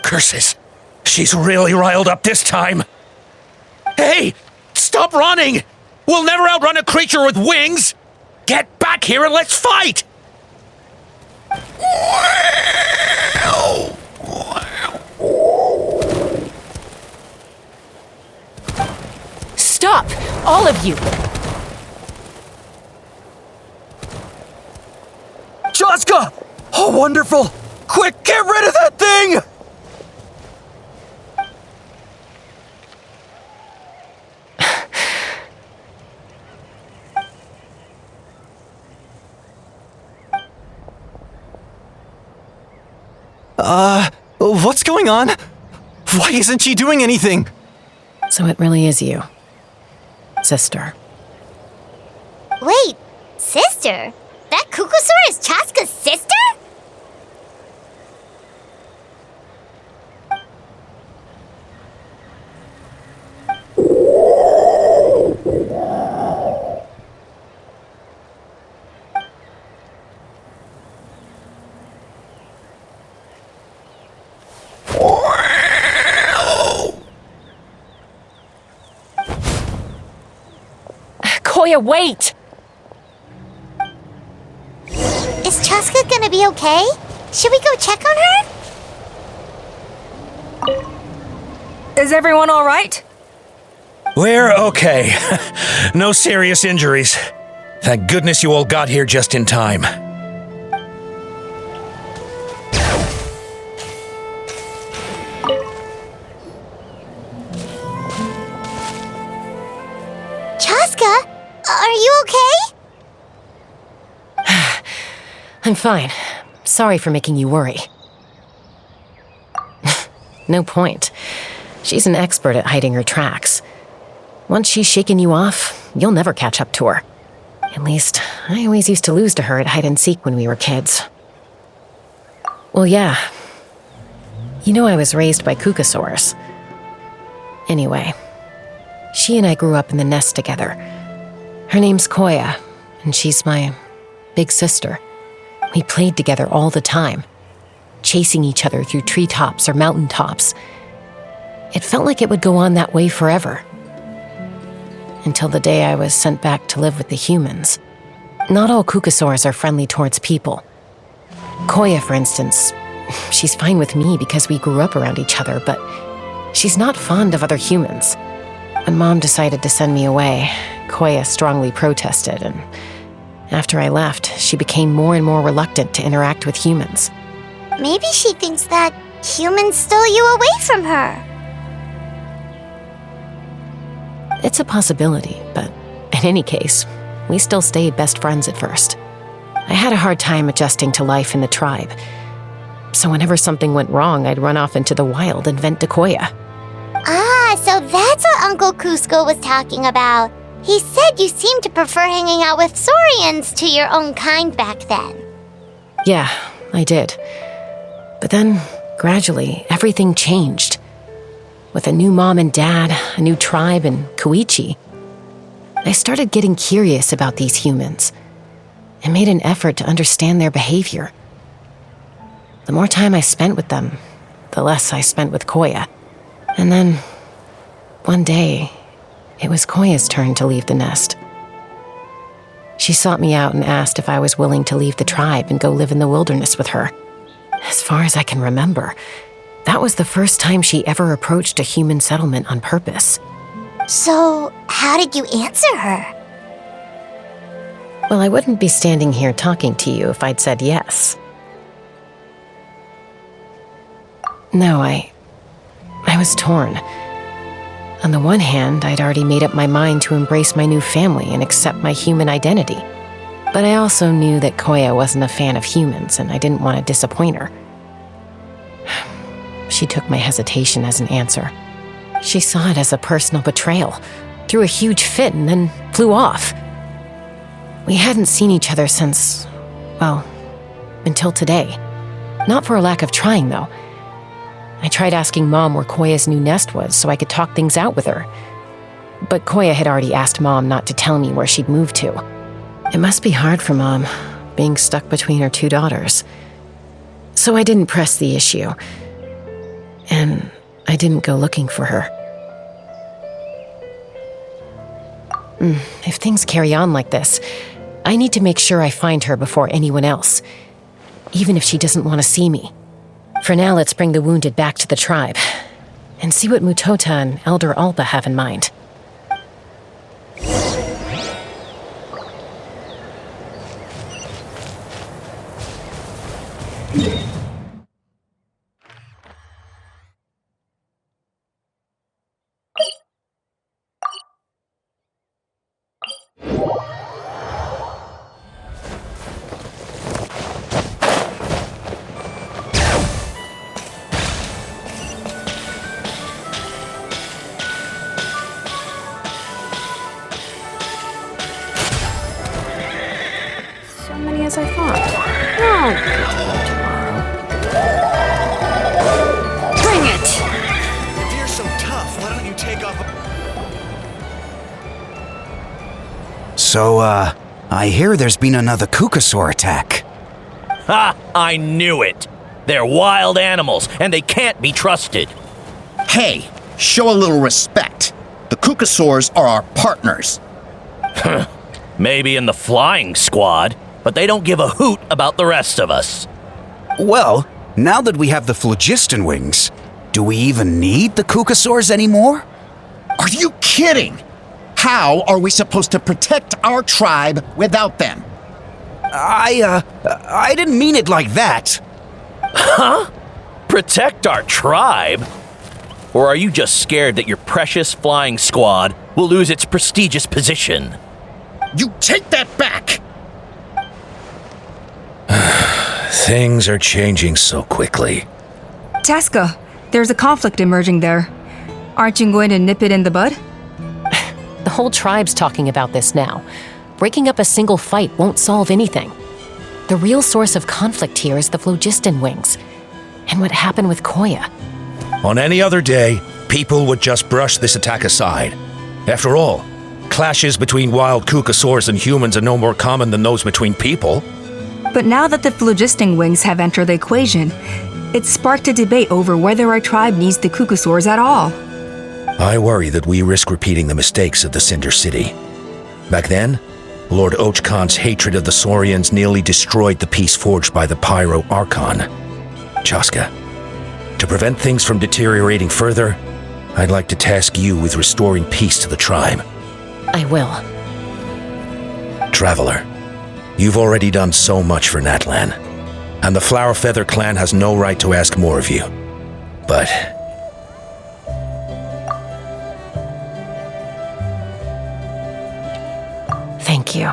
Curses! She's really riled up this time! Hey! Stop running! We'll never outrun a creature with wings! Get back here and let's fight! Stop! All of you! Chasca! Oh, wonderful! Quick, get rid of that thing! What's going on? Why isn't she doing anything? So it really is you, sister. Wait, sister? That Kukusaur is Chasca's sister? Koya, wait! Is Chasca gonna be okay? Should we go check on her? Is everyone all right? We're okay. No serious injuries. Thank goodness you all got here just in time. Chasca, are you okay? I'm fine. Sorry for making you worry. No point. She's an expert at hiding her tracks. Once she's shaken you off, you'll never catch up to her. At least, I always used to lose to her at hide-and-seek when we were kids. Well, yeah. You know I was raised by Kukusaurs. Anyway, she and I grew up in the nest together. Her name's Koya, and she's my big sister. We played together all the time, chasing each other through treetops or mountaintops. It felt like it would go on that way forever. Until the day I was sent back to live with the humans. Not all Kukusaurs are friendly towards people. Koya, for instance, she's fine with me because we grew up around each other, but she's not fond of other humans. When Mom decided to send me away, Koya strongly protested, and after I left, she became more and more reluctant to interact with humans. Maybe she thinks that humans stole you away from her. It's a possibility, but in any case, we still stayed best friends at first. I had a hard time adjusting to life in the tribe. So whenever something went wrong, I'd run off into the wild and vent to Koya. Ah, so that's what Uncle Cusco was talking about. He said you seemed to prefer hanging out with Saurians to your own kind back then. Yeah, I did. But then, gradually, everything changed. With a new mom and dad, a new tribe, and Koichi, I started getting curious about these humans and made an effort to understand their behavior. The more time I spent with them, the less I spent with Koya. And then, one day, it was Koya's turn to leave the nest. She sought me out and asked if I was willing to leave the tribe and go live in the wilderness with her. As far as I can remember, that was the first time she ever approached a human settlement on purpose. So, how did you answer her? Well, I wouldn't be standing here talking to you if I'd said yes. No, I was torn. On the one hand, I'd already made up my mind to embrace my new family and accept my human identity. But I also knew that Koya wasn't a fan of humans, and I didn't want to disappoint her. She took my hesitation as an answer. She saw it as a personal betrayal, threw a huge fit, and then flew off. We hadn't seen each other since, well, until today. Not for a lack of trying, though. I tried asking Mom where Koya's new nest was so I could talk things out with her. But Koya had already asked Mom not to tell me where she'd moved to. It must be hard for Mom, being stuck between her two daughters. So I didn't press the issue. And I didn't go looking for her. If things carry on like this, I need to make sure I find her before anyone else, even if she doesn't want to see me. For now, let's bring the wounded back to the tribe and see what Mutota and Elder Alba have in mind. as I thought. I'll get them tomorrow. Bring it! If you're so tough, why don't you take off? So, I hear there's been another Kukasaur attack. Ha! I knew it! They're wild animals, and they can't be trusted. Hey, show a little respect. The Kukasaurs are our partners. Maybe in the flying squad, but they don't give a hoot about the rest of us. Well, now that we have the phlogiston wings, do we even need the Kukasaurs anymore? Are you kidding? How are we supposed to protect our tribe without them? I didn't mean it like that. Huh? Protect our tribe? Or are you just scared that your precious flying squad will lose its prestigious position? You take that back! Things are changing so quickly. Chasca, there's a conflict emerging there. Aren't you going to nip it in the bud? The whole tribe's talking about this now. Breaking up a single fight won't solve anything. The real source of conflict here is the phlogiston wings, and what happened with Koya. On any other day, people would just brush this attack aside. After all, clashes between wild Kukasaurs and humans are no more common than those between people. But now that the phlogiston wings have entered the equation, it's sparked a debate over whether our tribe needs the Kukasaurs at all. I worry that we risk repeating the mistakes of the Cinder City. Back then, Lord Ochkan's hatred of the Saurians nearly destroyed the peace forged by the Pyro Archon. Chasca, to prevent things from deteriorating further, I'd like to task you with restoring peace to the tribe. I will. Traveler, you've already done so much for Natlan, and the Flower Feather clan has no right to ask more of you. But thank you.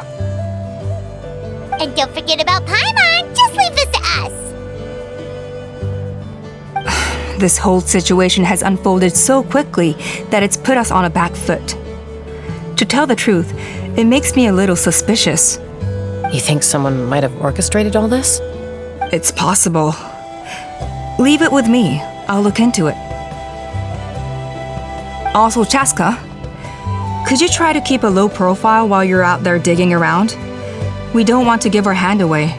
And don't forget about Paimon. Just leave this to us. This whole situation has unfolded so quickly that it's put us on a back foot. To tell the truth, it makes me a little suspicious. You think someone might have orchestrated all this? It's possible. Leave it with me. I'll look into it. Also, Chasca, could you try to keep a low profile while you're out there digging around? We don't want to give our hand away.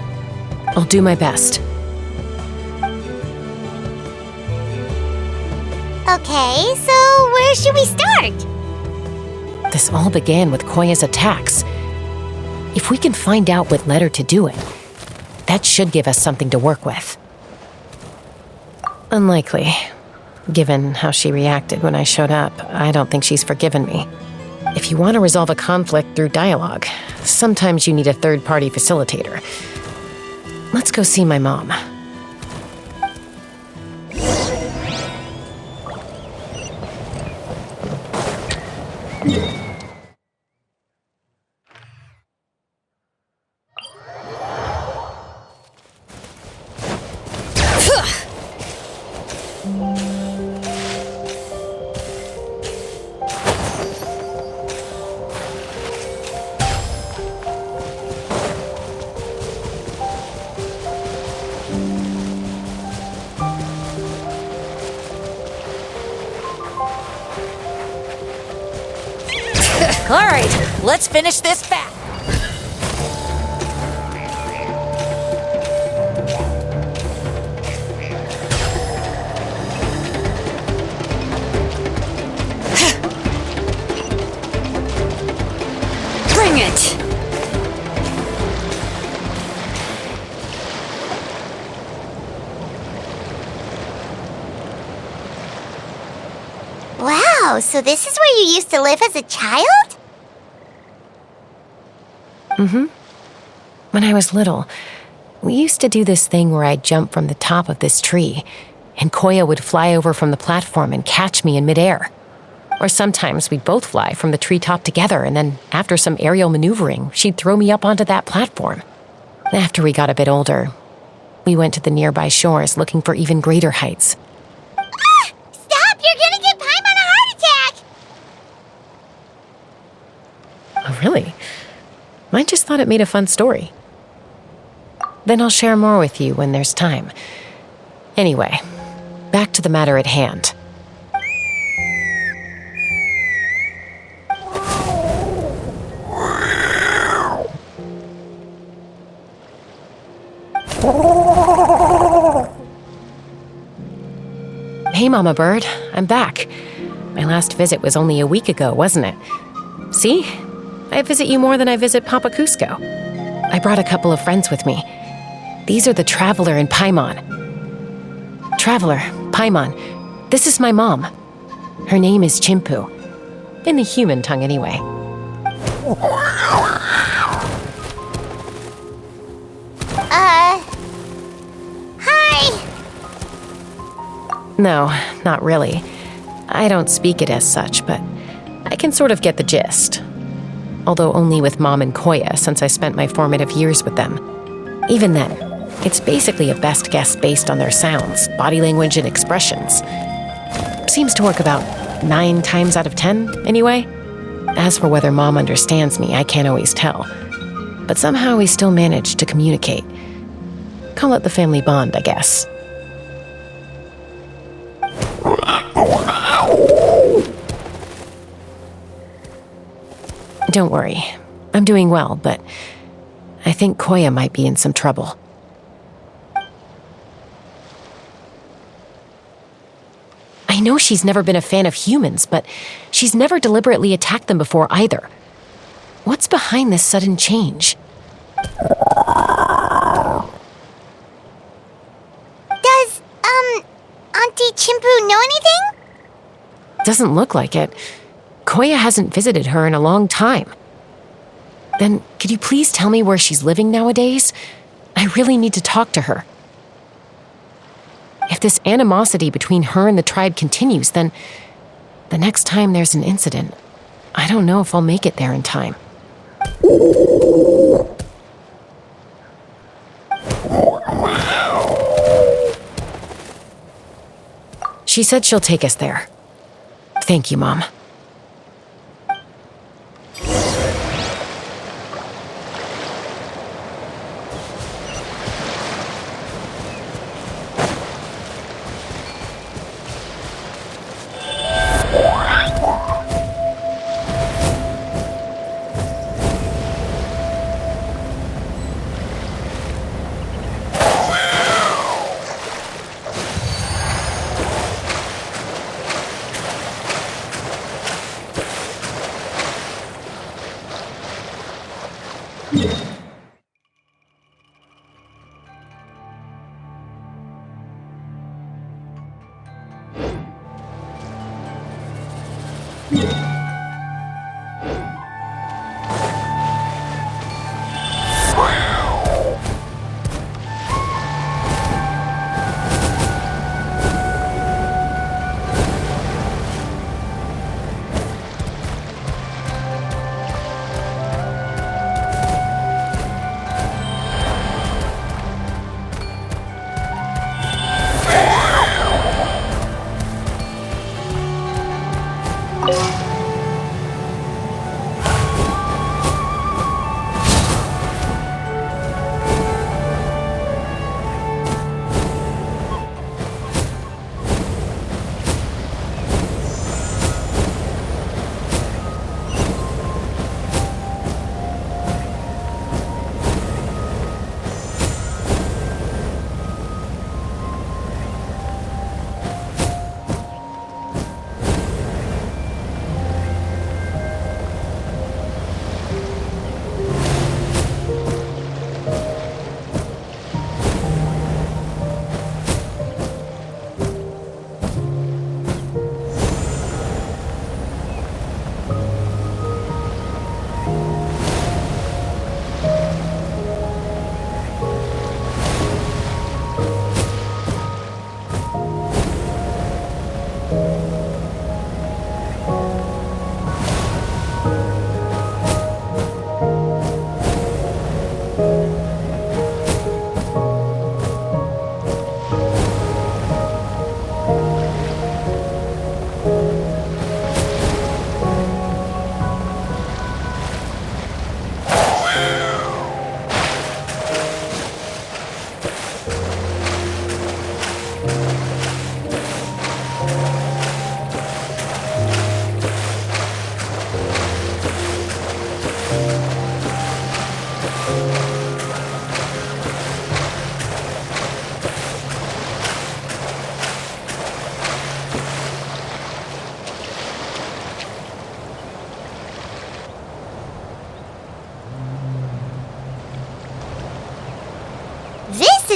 I'll do my best. Okay, so where should we start? This all began with Koya's attacks. If we can find out what led her to do it, that should give us something to work with. Unlikely. Given how she reacted when I showed up, I don't think she's forgiven me. If you want to resolve a conflict through dialogue, sometimes you need a third-party facilitator. Let's go see my mom. All right, let's finish this fast. Bring it! Wow, so this is where you used to live as a child? Mm-hmm. When I was little, we used to do this thing where I'd jump from the top of this tree, and Koya would fly over from the platform and catch me in midair. Or sometimes we'd both fly from the treetop together, and then after some aerial maneuvering, she'd throw me up onto that platform. After we got a bit older, we went to the nearby shores looking for even greater heights. Ah! Stop! You're gonna give Paimon a heart attack! Oh, really? I just thought it made a fun story. Then I'll share more with you when there's time. Anyway, back to the matter at hand. Hey, Mama Bird, I'm back. My last visit was only a week ago, wasn't it? See? I visit you more than I visit Papa Cusco. I brought a couple of friends with me. These are the Traveler and Paimon. Traveler, Paimon, this is my mom. Her name is Chimpu. In the human tongue, anyway. Hi! No, not really. I don't speak it as such, but I can sort of get the gist. Although only with Mom and Koya, since I spent my formative years with them. Even then, it's basically a best guess based on their sounds, body language, and expressions. Seems to work about 9 times out of 10, anyway. As for whether Mom understands me, I can't always tell. But somehow we still manage to communicate. Call it the family bond, I guess. Don't worry. I'm doing well, but I think Koya might be in some trouble. I know she's never been a fan of humans, but she's never deliberately attacked them before either. What's behind this sudden change? Does, Auntie Chimpu know anything? Doesn't look like it. Koya hasn't visited her in a long time. Then, could you please tell me where she's living nowadays? I really need to talk to her. If this animosity between her and the tribe continues, then the next time there's an incident, I don't know if I'll make it there in time. She said she'll take us there. Thank you, Mom.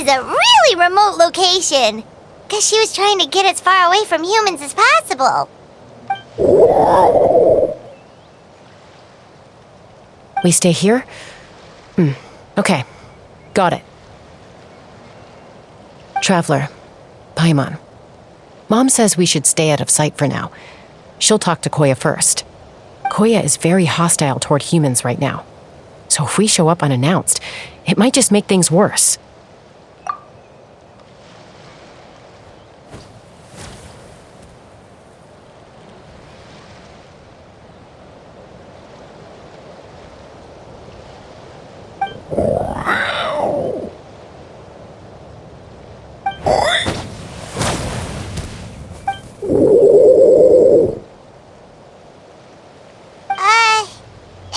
is a really remote location. Guess she was trying to get as far away from humans as possible. We stay here? Okay. Got it. Traveler, Paimon. Mom says we should stay out of sight for now. She'll talk to Koya first. Koya is very hostile toward humans right now. So if we show up unannounced, it might just make things worse.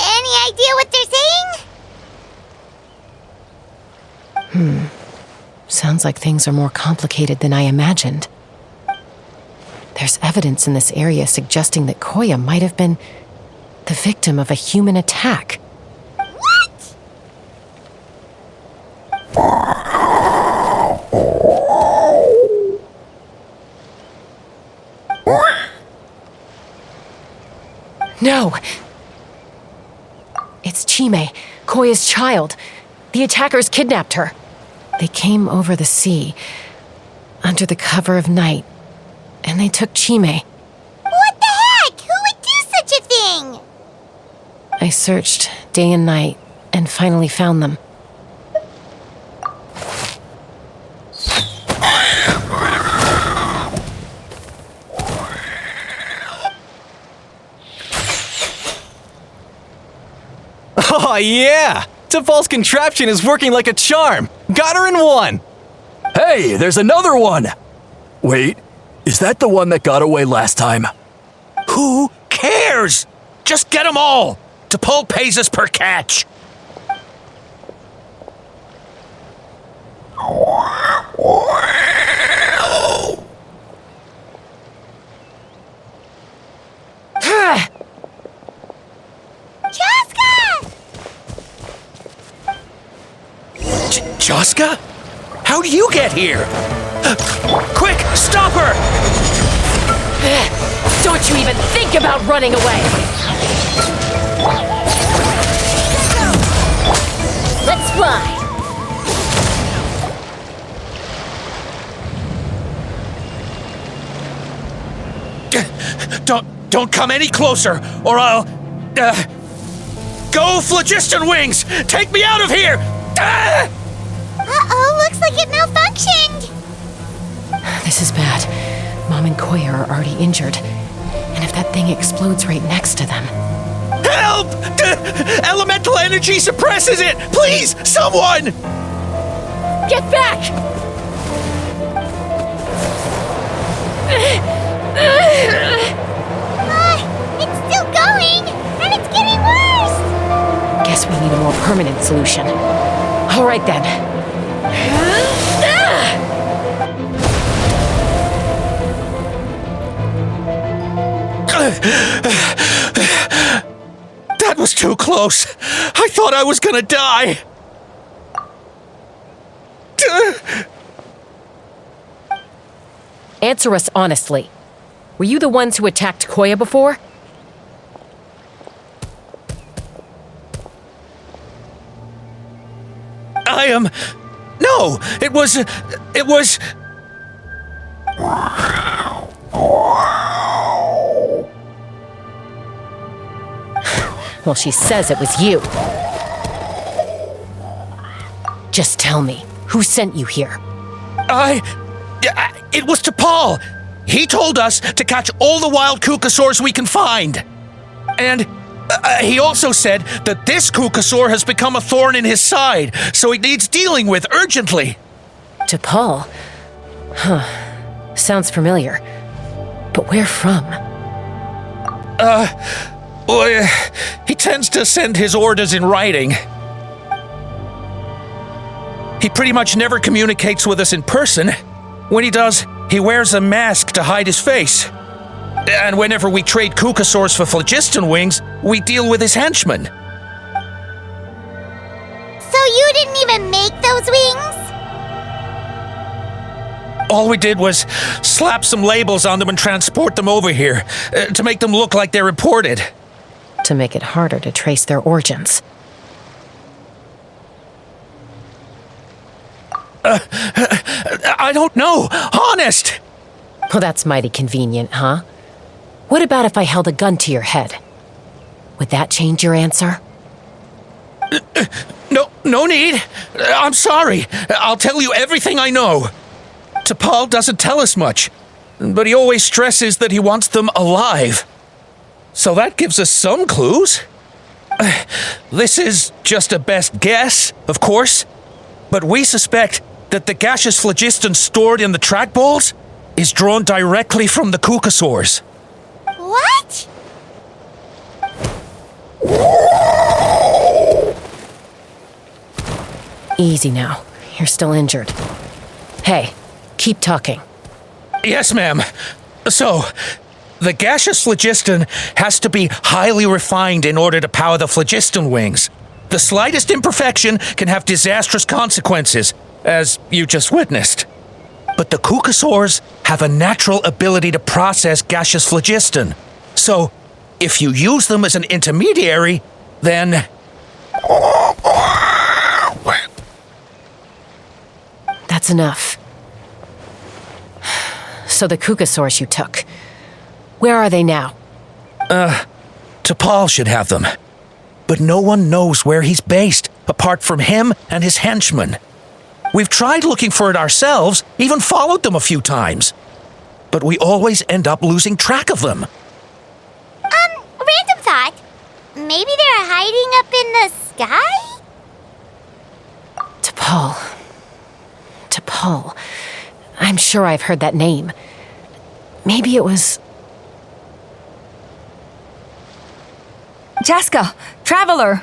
Any idea what they're saying? Sounds like things are more complicated than I imagined. There's evidence in this area suggesting that Koya might have been the victim of a human attack. What? No! It's Chime, Koya's child. The attackers kidnapped her. They came over the sea, under the cover of night, and they took Chime. What the heck? Who would do such a thing? I searched day and night, and finally found them. Oh, yeah! Topal's contraption is working like a charm! Got her in one! Hey, there's another one! Wait, is that the one that got away last time? Who cares? Just get them all. T'Pol pays us per catch. Chasca! Chasca? How do you get here? Quick, stop her! Don't you even think about running away! Let's fly! Don't come any closer, or I'll... Go, Phlogiston Wings! Take me out of here! Uh-oh, looks like it malfunctioned. This is bad. Mom and Koya are already injured. And if that thing explodes right next to them... Help! Elemental energy suppresses it! Please, someone! Get back! It's still going, and it's getting worse. Guess we need a more permanent solution. All right then. That was too close. I thought I was gonna die. Answer us honestly. Were you the ones who attacked Koya before? I am... No, it was... Well, she says it was you. Just tell me, who sent you here? It was T'Pol. He told us to catch all the wild Kukasaurs we can find. And he also said that this Kukasaur has become a thorn in his side, so he needs dealing with urgently. T'Pol? Huh. Sounds familiar. But where from? Well, he tends to send his orders in writing. He pretty much never communicates with us in person. When he does, he wears a mask to hide his face. And whenever we trade Kukasaurs for Phlogiston Wings, we deal with his henchmen. So you didn't even make those wings? All we did was slap some labels on them and transport them over here to make them look like they're imported. To make it harder to trace their origins. I don't know, honest! Well, that's mighty convenient, huh? What about if I held a gun to your head? Would that change your answer? No need. I'm sorry. I'll tell you everything I know. T'Pol doesn't tell us much, but he always stresses that he wants them alive. So that gives us some clues. This is just a best guess, of course, but we suspect that the gaseous phlogiston stored in the track balls is drawn directly from the Kukasaurs. What? Easy now. You're still injured. Hey, keep talking. Yes, ma'am. So, the gaseous phlogiston has to be highly refined in order to power the phlogiston wings. The slightest imperfection can have disastrous consequences, as you just witnessed. But the Kukasaurs have a natural ability to process gaseous phlogiston. So, if you use them as an intermediary, then... That's enough. So the Kukasaurs you took, where are they now? T'Pol should have them. But no one knows where he's based, apart from him and his henchmen. We've tried looking for it ourselves, even followed them a few times. But we always end up losing track of them. Random thought. Maybe they're hiding up in the sky? T'Pol. I'm sure I've heard that name. Maybe it was... Chasca, Traveler!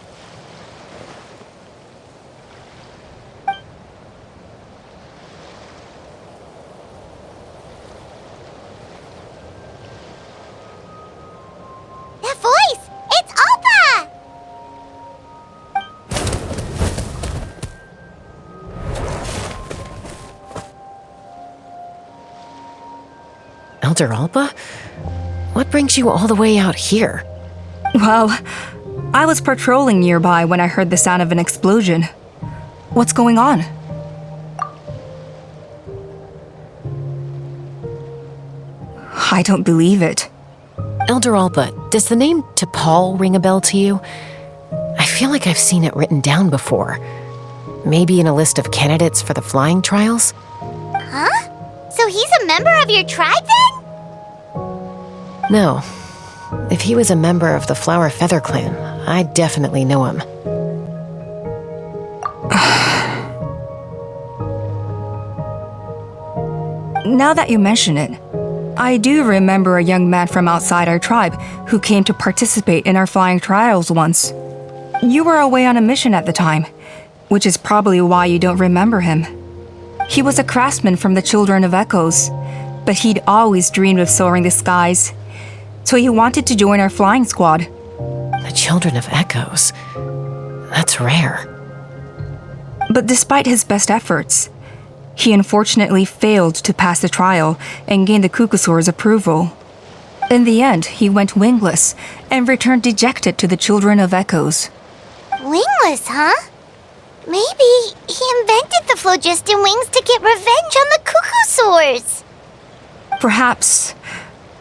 That voice! It's Alpa! Elder Alba? What brings you all the way out here? Well, I was patrolling nearby when I heard the sound of an explosion. What's going on? I don't believe it. Elder Alba, does the name T'Pol ring a bell to you? I feel like I've seen it written down before. Maybe in a list of candidates for the flying trials? Huh? So he's a member of your tribe then? No. If he was a member of the Flower Feather Clan, I'd definitely know him. Now that you mention it, I do remember a young man from outside our tribe who came to participate in our flying trials once. You were away on a mission at the time, which is probably why you don't remember him. He was a craftsman from the Children of Echoes, but he'd always dreamed of soaring the skies, so he wanted to join our flying squad. The Children of Echoes? That's rare. But despite his best efforts, he unfortunately failed to pass the trial and gain the Kukasaur's approval. In the end, he went wingless and returned dejected to the Children of Echoes. Wingless, huh? Maybe he invented the phlogiston wings to get revenge on the Kukasaurs. Perhaps.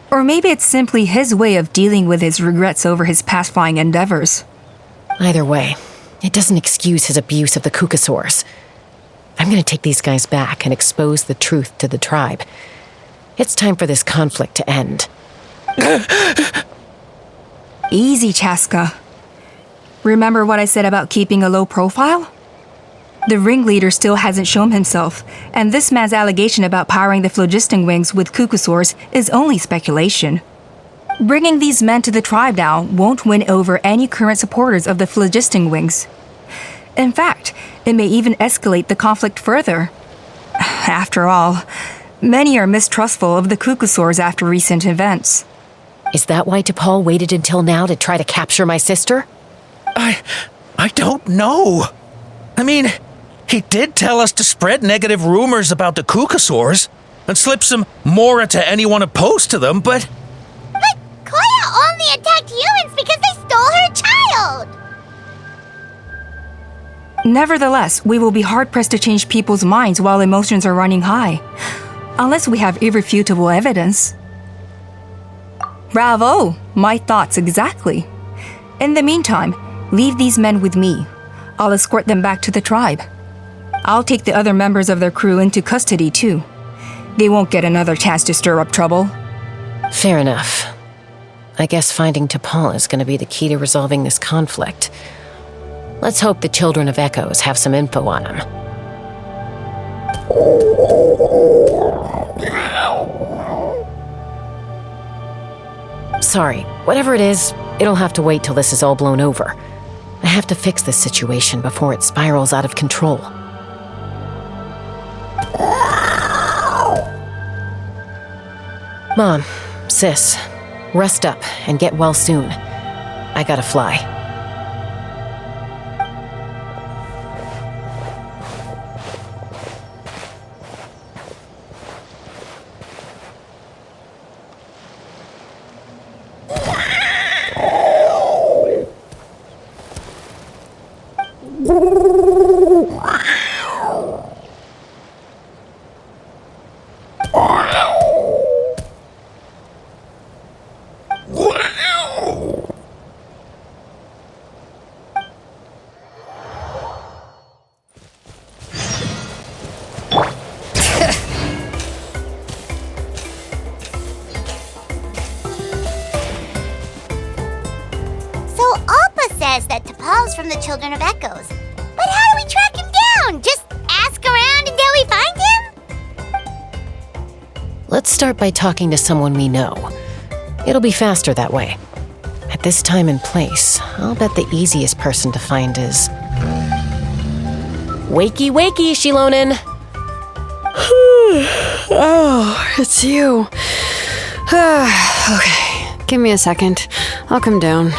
Or maybe it's simply his way of dealing with his regrets over his past flying endeavors. Either way, it doesn't excuse his abuse of the Kukasaurs. I'm going to take these guys back and expose the truth to the tribe. It's time for this conflict to end. Easy, Chasca. Remember what I said about keeping a low profile? The ringleader still hasn't shown himself, and this man's allegation about powering the phlogiston wings with Kukasaurs is only speculation. Bringing these men to the tribe now won't win over any current supporters of the phlogiston wings. In fact, it may even escalate the conflict further. After all, many are mistrustful of the Kukasaurs after recent events. Is that why T'Pol waited until now to try to capture my sister? I don't know. I mean, he did tell us to spread negative rumors about the Kukasaurs, and slip some Mora to anyone opposed to them, but Koya only attacked humans because they stole her child! Nevertheless, we will be hard-pressed to change people's minds while emotions are running high. Unless we have irrefutable evidence. Bravo! My thoughts exactly. In the meantime, leave these men with me. I'll escort them back to the tribe. I'll take the other members of their crew into custody too. They won't get another chance to stir up trouble. Fair enough. I guess finding T'Pol is going to be the key to resolving this conflict. Let's hope the Children of Echoes have some info on him. Sorry, whatever it is, it'll have to wait till this is all blown over. I have to fix this situation before it spirals out of control. Mom, sis, rest up and get well soon. I gotta fly. Says that T'Pol's from the Children of Echoes. But how do we track him down? Just ask around until we find him? Let's start by talking to someone we know. It'll be faster that way. At this time and place, I'll bet the easiest person to find is... Wakey, wakey, Shilonen! Oh, it's you. Okay, give me a second. I'll come down.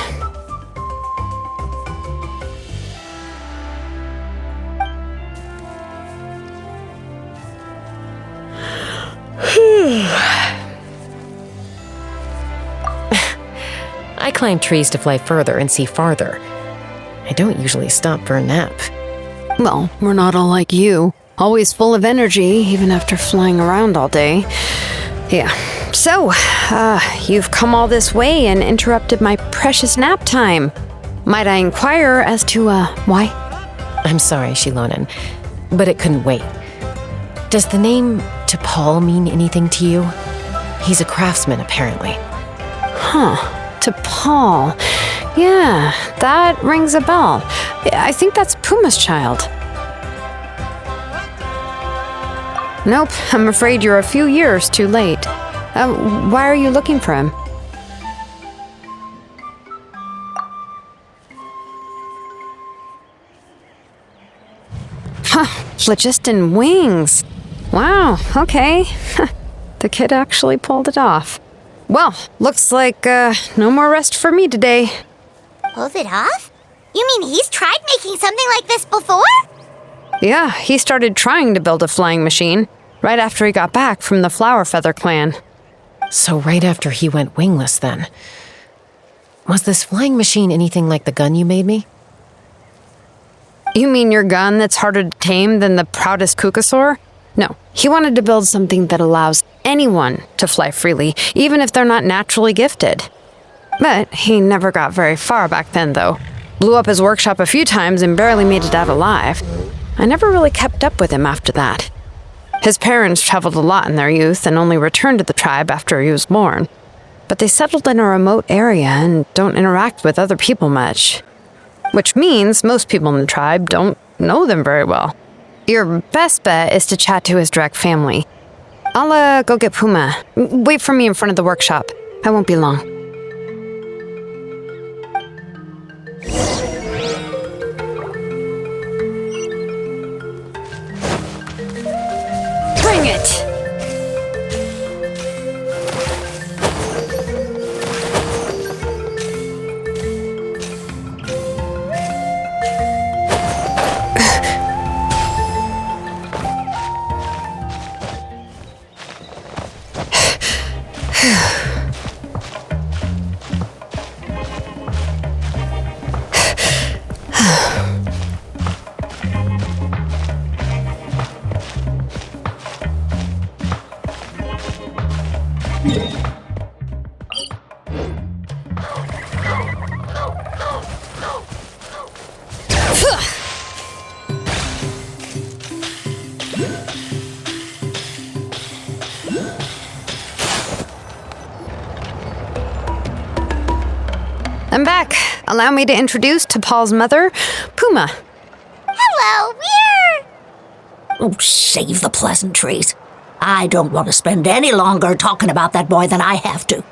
I climb trees to fly further and see farther. I don't usually stop for a nap. Well, we're not all like you. Always full of energy, even after flying around all day. Yeah. So, you've come all this way and interrupted my precious nap time. Might I inquire as to, why? I'm sorry, Shilonen, but it couldn't wait. Does the name T'Pol mean anything to you? He's a craftsman, apparently. Huh. T'Pol. Yeah, that rings a bell. I think that's Puma's child. Nope, I'm afraid you're a few years too late. Why are you looking for him? Huh, phlogiston wings. Wow, okay. The kid actually pulled it off. Well, looks like no more rest for me today. Pulled it off? You mean he's tried making something like this before? Yeah, he started trying to build a flying machine right after he got back from the Flower Feather clan. So right after he went wingless, then. Was this flying machine anything like the gun you made me? You mean your gun that's harder to tame than the proudest Kukasaur? No, he wanted to build something that allows anyone to fly freely, even if they're not naturally gifted. But he never got very far back then, though. Blew up his workshop a few times and barely made it out alive. I never really kept up with him after that. His parents traveled a lot in their youth and only returned to the tribe after he was born. But they settled in a remote area and don't interact with other people much. Which means most people in the tribe don't know them very well. Your best bet is to chat to his direct family. I'll go get Puma. Wait for me in front of the workshop. I won't be long. Bring it! I'm back. Allow me to introduce T'Pol's mother, Puma. Hello, we're... Oh, save the pleasantries. I don't want to spend any longer talking about that boy than I have to.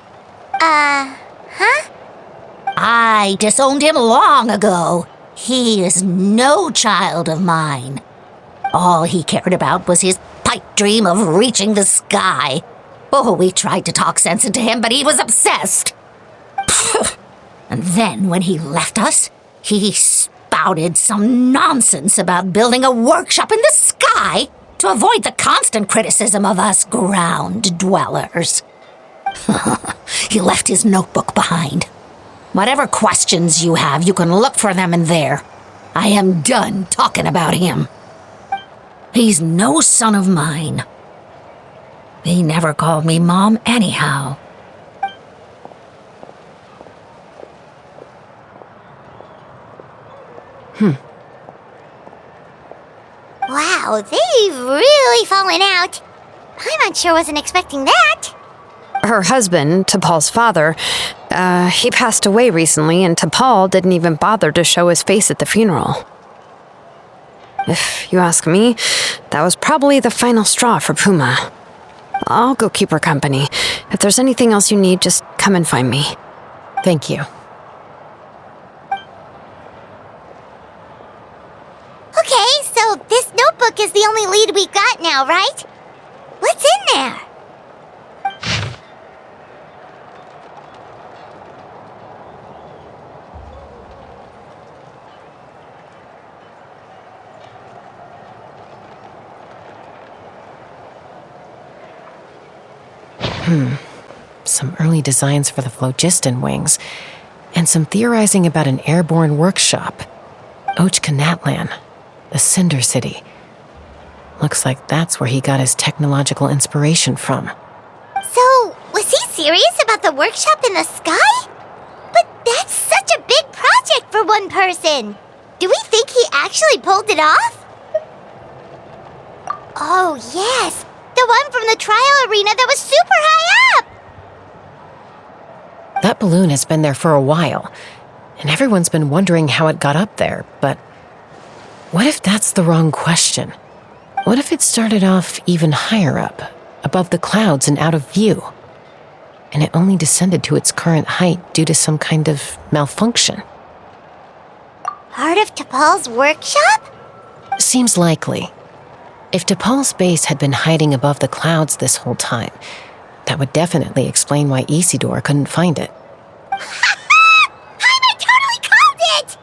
Huh? I disowned him long ago. He is no child of mine. All he cared about was his pipe dream of reaching the sky. Oh, we tried to talk sense into him, but he was obsessed. And then when he left us, he spouted some nonsense about building a workshop in the sky to avoid the constant criticism of us ground dwellers. He left his notebook behind. Whatever questions you have, you can look for them in there. I am done talking about him. He's no son of mine. He never called me Mom anyhow. Wow, they've really fallen out. Paimon sure wasn't expecting that. Her husband, T'Pol's father, he passed away recently, and T'Pol didn't even bother to show his face at the funeral. If you ask me, that was probably the final straw for Puma. I'll go keep her company. If there's anything else you need, just come and find me. Thank you. Okay, so this notebook is the only lead we got now, right? What's in there? Some early designs for the phlogiston wings, and some theorizing about an airborne workshop. Natlan, the Cinder City. Looks like that's where he got his technological inspiration from. So, was he serious about the workshop in the sky? But that's such a big project for one person. Do we think he actually pulled it off? Oh, yes. The one from the trial arena that was super high up! That balloon has been there for a while, and everyone's been wondering how it got up there, but what if that's the wrong question? What if it started off even higher up, above the clouds and out of view, and it only descended to its current height due to some kind of malfunction? Part of T'Pol's workshop? Seems likely. If T'Pol's base had been hiding above the clouds this whole time, that would definitely explain why Isidore couldn't find it. I totally called it!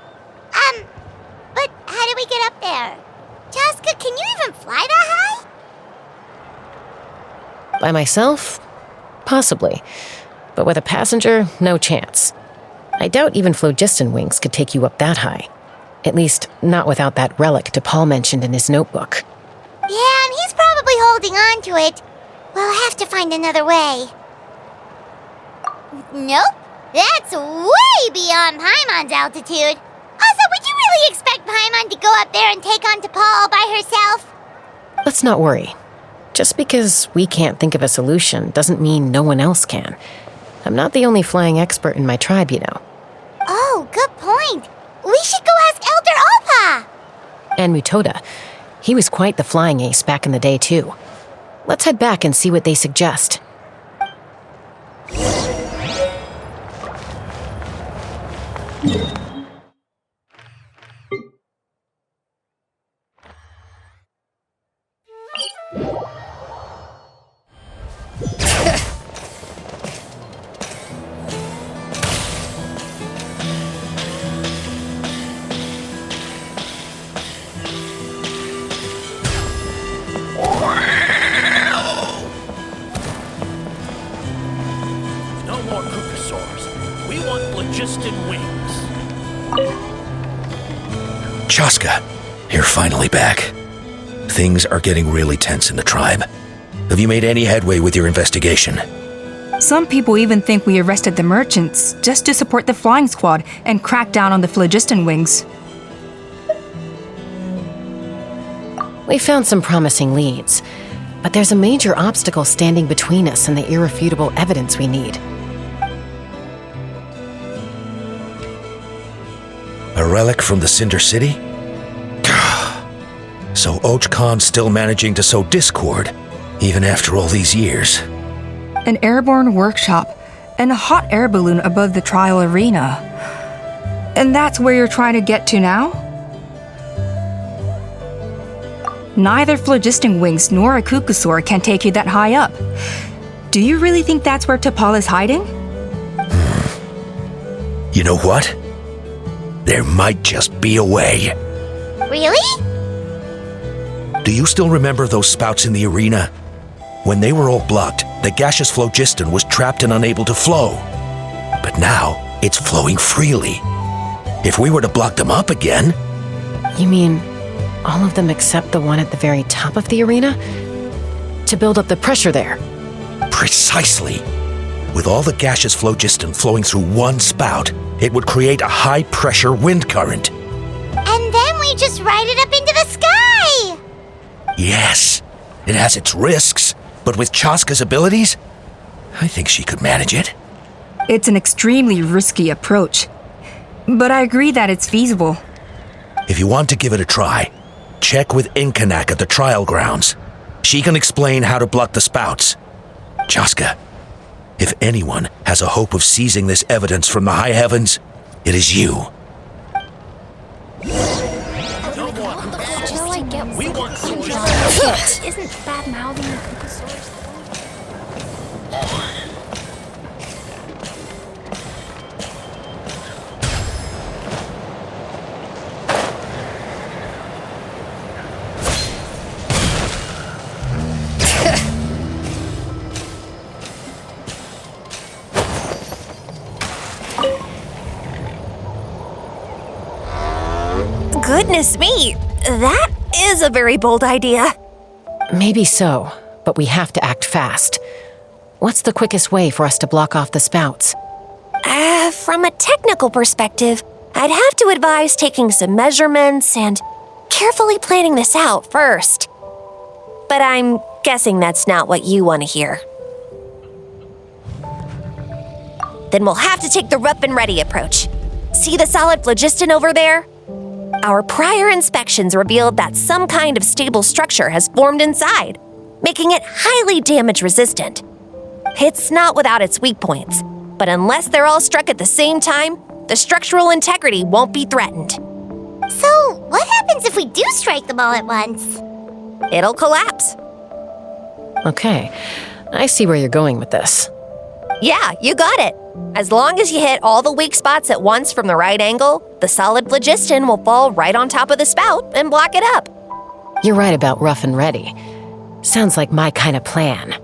But how do we get up there? Chasca, can you even fly that high? By myself? Possibly. But with a passenger, no chance. I doubt even phlogiston wings could take you up that high. At least, not without that relic T'Pol mentioned in his notebook. Yeah, and he's probably holding on to it. We'll have to find another way. Nope. That's way beyond Paimon's altitude. Also, would you really expect Paimon to go up there and take on T'Pol all by herself? Let's not worry. Just because we can't think of a solution doesn't mean no one else can. I'm not the only flying expert in my tribe, you know. Oh, good point. We should go ask Elder Alpa. And Mutoda. He was quite the flying ace back in the day, too. Let's head back and see what they suggest. Chasca, you're finally back. Things are getting really tense in the tribe. Have you made any headway with your investigation? Some people even think we arrested the merchants just to support the flying squad and crack down on the phlogiston wings. We found some promising leads, but there's a major obstacle standing between us and the irrefutable evidence we need. A relic from the Cinder City? So Oj Khan's still managing to sow discord, even after all these years. An airborne workshop and a hot air balloon above the trial arena. And that's where you're trying to get to now? Neither phlogiston wings nor a Kukusaur can take you that high up. Do you really think that's where T'Pol is hiding? You know what? There might just be a way. Really? Do you still remember those spouts in the arena? When they were all blocked, the gaseous phlogiston was trapped and unable to flow. But now, it's flowing freely. If we were to block them up again... You mean all of them except the one at the very top of the arena? To build up the pressure there? Precisely. With all the gaseous phlogiston flowing through one spout, it would create a high-pressure wind current. And then we just ride it up into the sky! Yes, it has its risks, but with Chasca's abilities, I think she could manage it. It's an extremely risky approach, but I agree that it's feasible. If you want to give it a try, check with Inkanak at the trial grounds. She can explain how to block the spouts. Chasca, if anyone has a hope of seizing this evidence from the high heavens, it is you. Isn't bad mouthing the Kukusaur's Goodness me, that is a very bold idea. Maybe so, but we have to act fast. What's the quickest way for us to block off the spouts? From a technical perspective, I'd have to advise taking some measurements and carefully planning this out first. But I'm guessing that's not what you want to hear. Then we'll have to take the rough and ready approach. See the solid phlogiston over there? Our prior inspections revealed that some kind of stable structure has formed inside, making it highly damage resistant. It's not without its weak points, but unless they're all struck at the same time, the structural integrity won't be threatened. So, what happens if we do strike them all at once? It'll collapse. Okay, I see where you're going with this. Yeah, you got it. As long as you hit all the weak spots at once from the right angle, the solid phlogiston will fall right on top of the spout and block it up. You're right about rough and ready. Sounds like my kind of plan.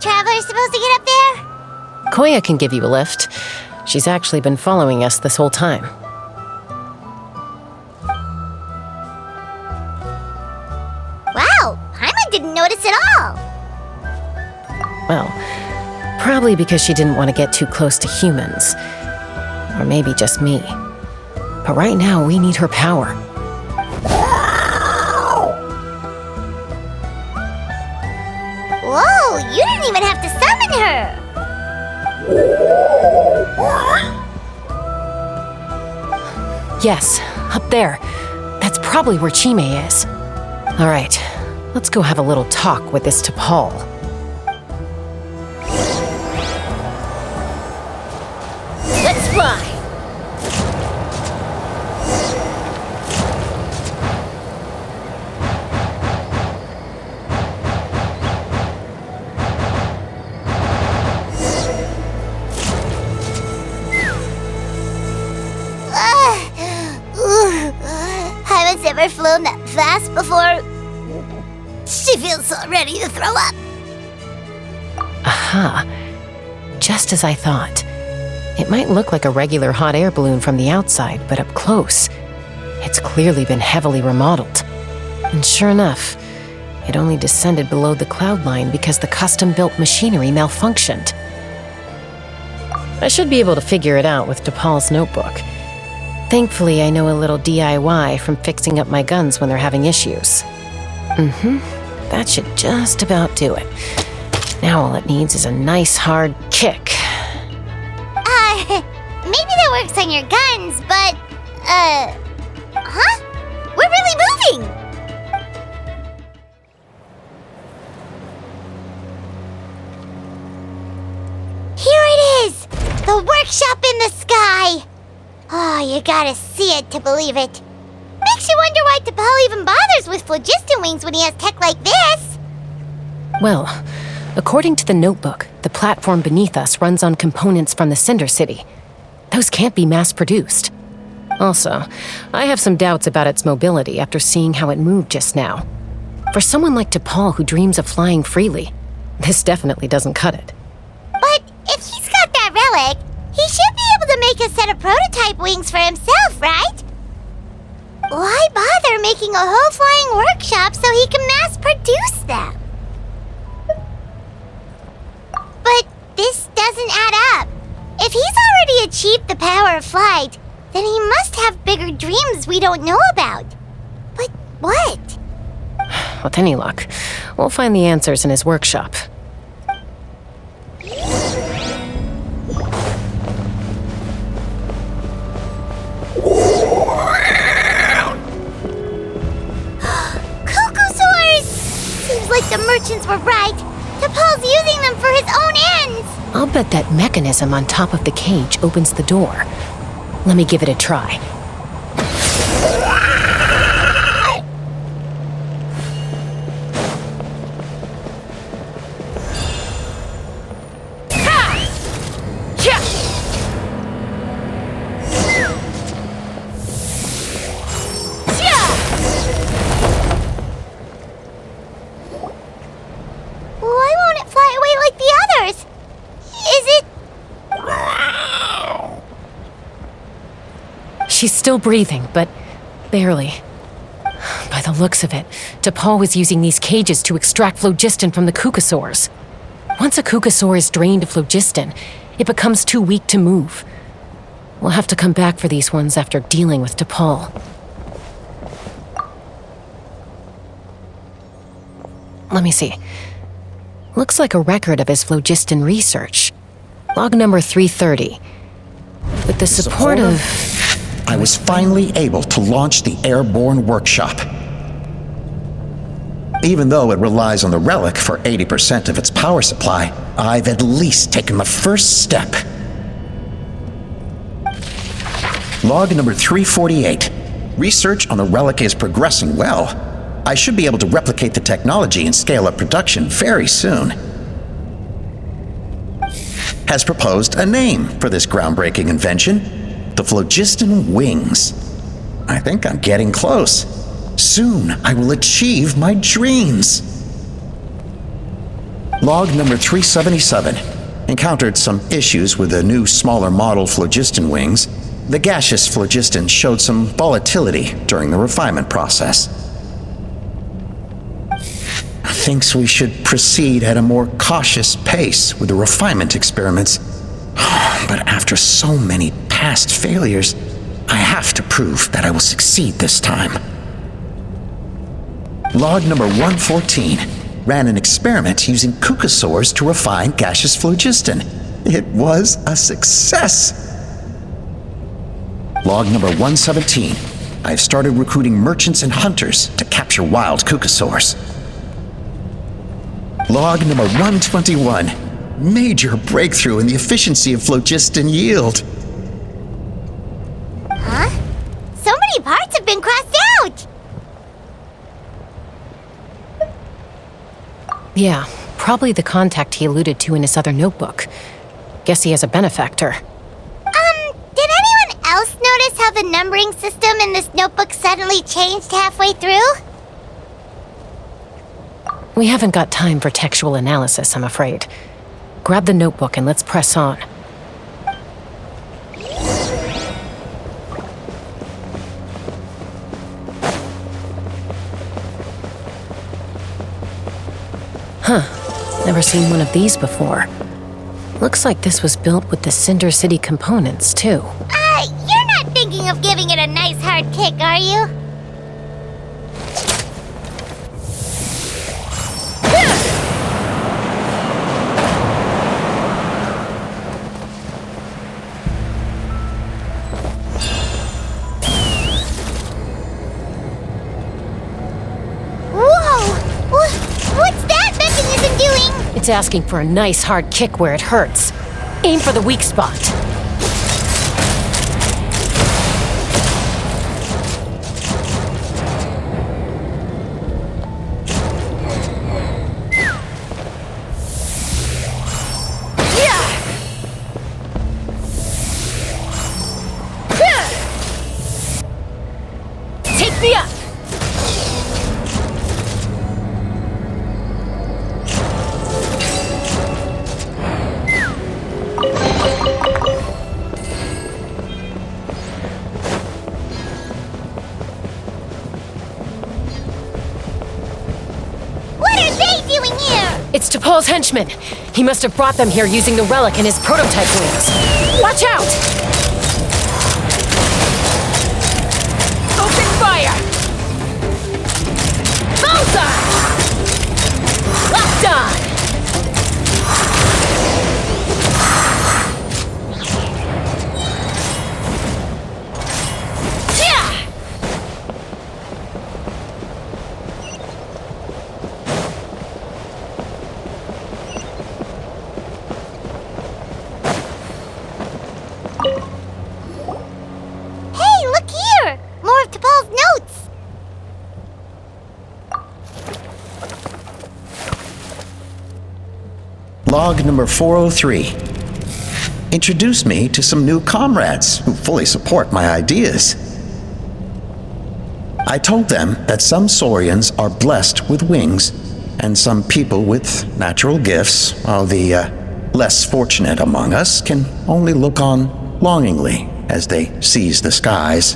Traveler's supposed to get up there? Koya can give you a lift. She's actually been following us this whole time. Wow, Paimon didn't notice at all. Well, probably because she didn't want to get too close to humans. Or maybe just me. But right now, we need her power. Whoa, you didn't even have to summon her! Yes, up there. That's probably where Chime is. All right, let's go have a little talk with this T'Pol. Let's fly! Haven't ever flown that fast before. She feels so ready to throw up. Aha. Just as I thought. It might look like a regular hot air balloon from the outside, but up close, it's clearly been heavily remodeled. And sure enough, it only descended below the cloud line because the custom-built machinery malfunctioned. I should be able to figure it out with T'Pol's notebook. Thankfully, I know a little DIY from fixing up my guns when they're having issues. That should just about do it. Now all it needs is a nice hard kick. Maybe that works on your guns, but, huh? We're really moving! Here it is! The workshop in the sky! Oh, you gotta see it to believe it. Makes you wonder why T'Pol even bothers with phlogiston wings when he has tech like this. Well, according to the notebook, the platform beneath us runs on components from the Cinder City. Those can't be mass-produced. Also, I have some doubts about its mobility after seeing how it moved just now. For someone like T'Pol who dreams of flying freely, this definitely doesn't cut it. But if he's got that relic, he should be able to make a set of prototype wings for himself, right? Why bother making a whole flying workshop so he can mass-produce them? But this doesn't add up. If he's already achieved the power of flight, then he must have bigger dreams we don't know about. But what? With any luck, we'll find the answers in his workshop. Cuckoosaurs! Seems like the merchants were right. T'Pol's using them for his own ends. I'll bet that mechanism on top of the cage opens the door. Let me give it a try. Why won't it fly away like the others? Is it... She's still breathing, but barely. By the looks of it, T'Pol was using these cages to extract phlogiston from the Cuckosaurs. Once a Cuckosaur is drained of phlogiston, it becomes too weak to move. We'll have to come back for these ones after dealing with T'Pol. Let me see. Looks like a record of his phlogiston research. Log number 330. With the support of... I was finally able to launch the airborne workshop. Even though it relies on the relic for 80% of its power supply, I've at least taken the first step. Log number 348. Research on the relic is progressing well. I should be able to replicate the technology and scale up production very soon. Has proposed a name for this groundbreaking invention, the phlogiston wings. I think I'm getting close. Soon I will achieve my dreams. Log number 377. Encountered some issues with the new, smaller model phlogiston wings. The gaseous phlogiston showed some volatility during the refinement process. Thinks we should proceed at a more cautious pace with the refinement experiments. But after so many past failures, I have to prove that I will succeed this time. Log number 114. Ran an experiment using cucosaurs to refine gaseous phlogiston. It was a success. Log number 117. I've started recruiting merchants and hunters to capture wild cucosaurs. Log number 121. Major breakthrough in the efficiency of phlogiston yield. Huh? So many parts have been crossed out! Yeah, probably the contact he alluded to in his other notebook. Guess he has a benefactor. Did anyone else notice how the numbering system in this notebook suddenly changed halfway through? We haven't got time for textual analysis, I'm afraid. Grab the notebook and let's press on. Huh. Never seen one of these before. Looks like this was built with the Cinder City components, too. You're not thinking of giving it a nice hard kick, are you? It's asking for a nice hard kick where it hurts. Aim for the weak spot. Take me up! It's T'Pol's henchman. He must have brought them here using the relic in his prototype wings. Watch out! Open fire! Bullseye! Locked on! Log number 403. Introduced me to some new comrades who fully support my ideas. I told them that some Saurians are blessed with wings, and some people with natural gifts, while the less fortunate among us can only look on longingly as they seize the skies.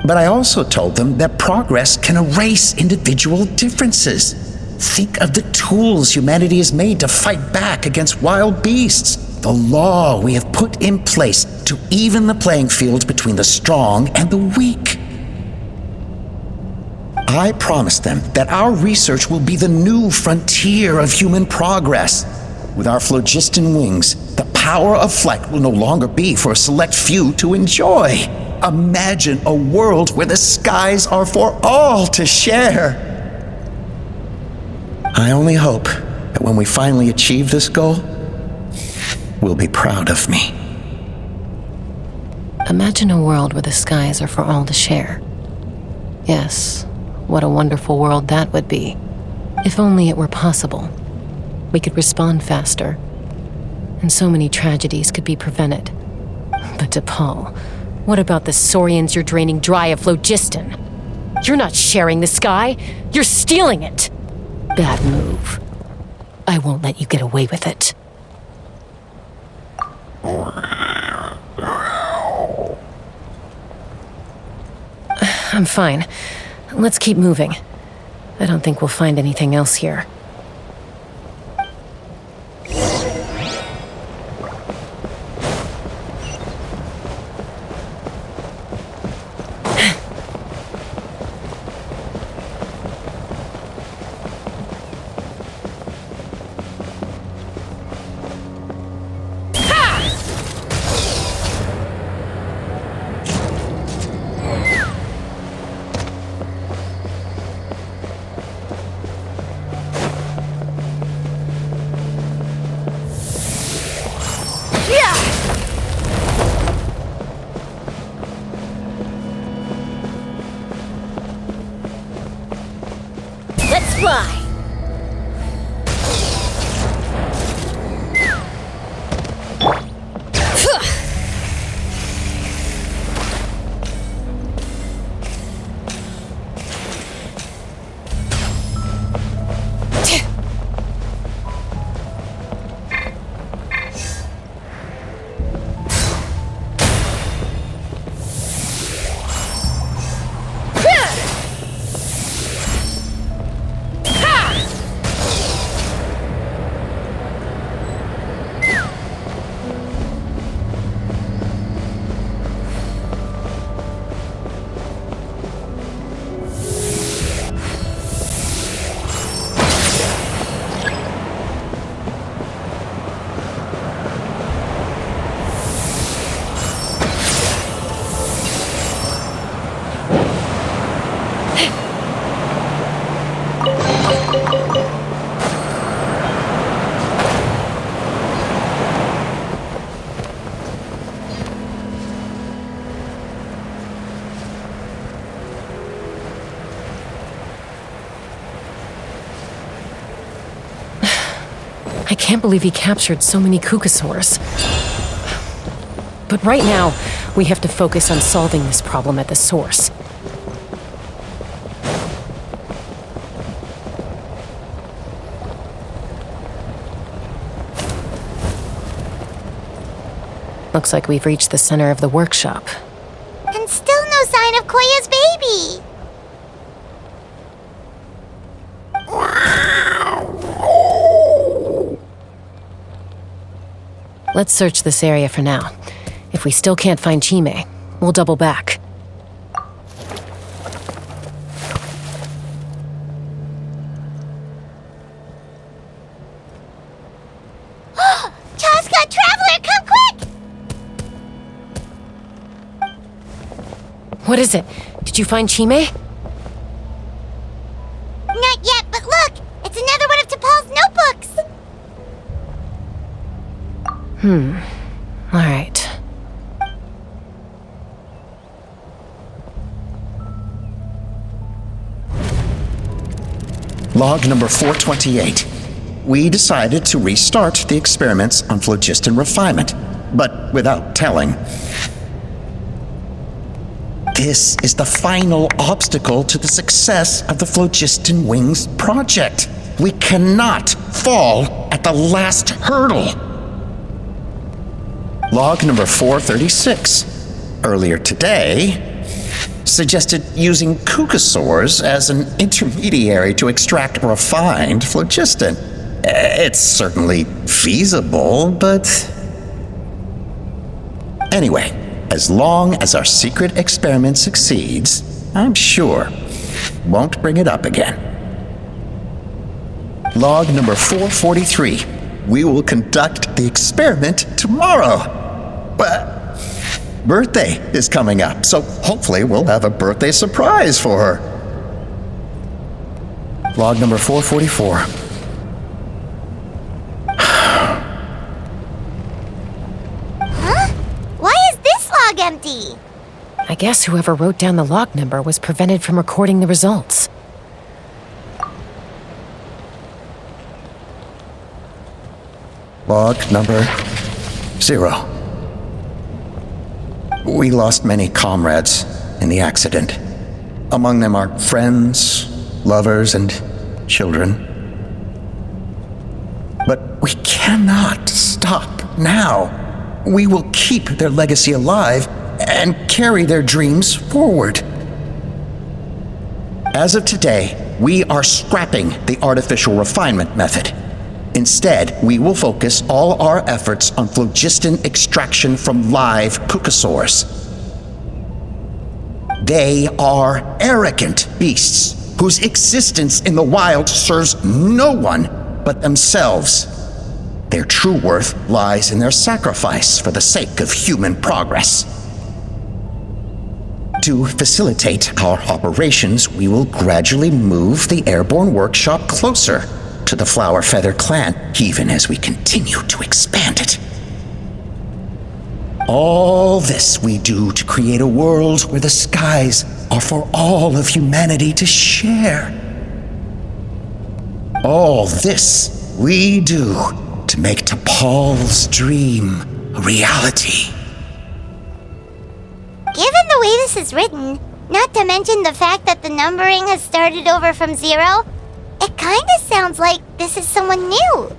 But I also told them that progress can erase individual differences. Think of the tools humanity has made to fight back against wild beasts. The law we have put in place to even the playing field between the strong and the weak. I promised them that our research will be the new frontier of human progress. With our phlogiston wings, the power of flight will no longer be for a select few to enjoy. Imagine a world where the skies are for all to share. I only hope that when we finally achieve this goal, we'll be proud of me. Imagine a world where the skies are for all to share. Yes, what a wonderful world that would be. If only it were possible. We could respond faster, and so many tragedies could be prevented. But T'Pol, what about the Saurians you're draining dry of phlogiston? You're not sharing the sky, you're stealing it! Bad move. I won't let you get away with it. I'm fine. Let's keep moving. I don't think we'll find anything else here. Let's fly! I can't believe he captured so many Kukasaurs. But right now, we have to focus on solving this problem at the source. Looks like we've reached the center of the workshop. And still no sign of Koya's baby. Let's search this area for now. If we still can't find Chime, we'll double back. Chasca, Traveler, come quick! What is it? Did you find Chime? Not yet, but look! It's another one of T'Pol's notebooks! All right. Log number 428. We decided to restart the experiments on phlogiston refinement, but without telling. This is the final obstacle to the success of the Phlogiston Wings project. We cannot fall at the last hurdle. Log number 436. Earlier today, suggested using Kukasaurs as an intermediary to extract refined phlogiston. It's certainly feasible, but... Anyway, as long as our secret experiment succeeds, I'm sure won't bring it up again. Log number 443. We will conduct the experiment tomorrow. But birthday is coming up, so hopefully we'll have a birthday surprise for her. Log number 444. Huh? Why is this log empty? I guess whoever wrote down the log number was prevented from recording the results. Log number 0. We lost many comrades in the accident. Among them are friends, lovers, and children. But we cannot stop now. We will keep their legacy alive and carry their dreams forward. As of today, we are scrapping the artificial refinement method. Instead, we will focus all our efforts on phlogiston extraction from live kukasaurs. They are arrogant beasts whose existence in the wild serves no one but themselves. Their true worth lies in their sacrifice for the sake of human progress. To facilitate our operations, we will gradually move the airborne workshop closer to the Flower Feather clan, even as we continue to expand it. All this we do to create a world where the skies are for all of humanity to share. All this we do to make T'Pol's dream a reality. Given the way this is written, not to mention the fact that the numbering has started over from 0, it kinda sounds like this is someone new.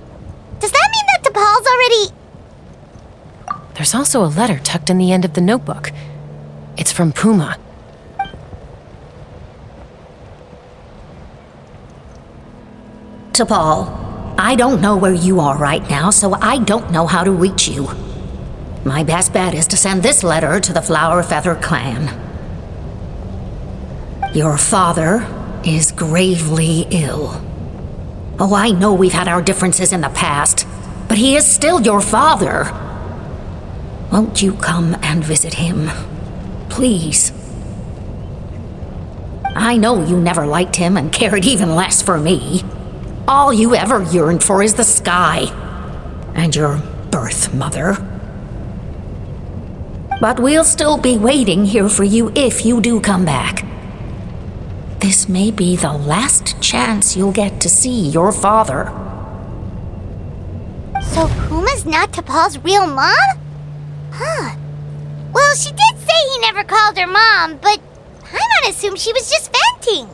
Does that mean that T'Pol's already... There's also a letter tucked in the end of the notebook. It's from Puma. T'Pol, I don't know where you are right now, so I don't know how to reach you. My best bet is to send this letter to the Flower Feather clan. Your father is gravely ill. Oh, I know we've had our differences in the past, but he is still your father. Won't you come and visit him? Please. I know you never liked him and cared even less for me. All you ever yearned for is the sky and your birth mother. But we'll still be waiting here for you if you do come back. This may be the last chance you'll get to see your father. So Puma's not T'Pol's real mom? Huh. Well, she did say he never called her mom, but I'm gonna assume she was just venting.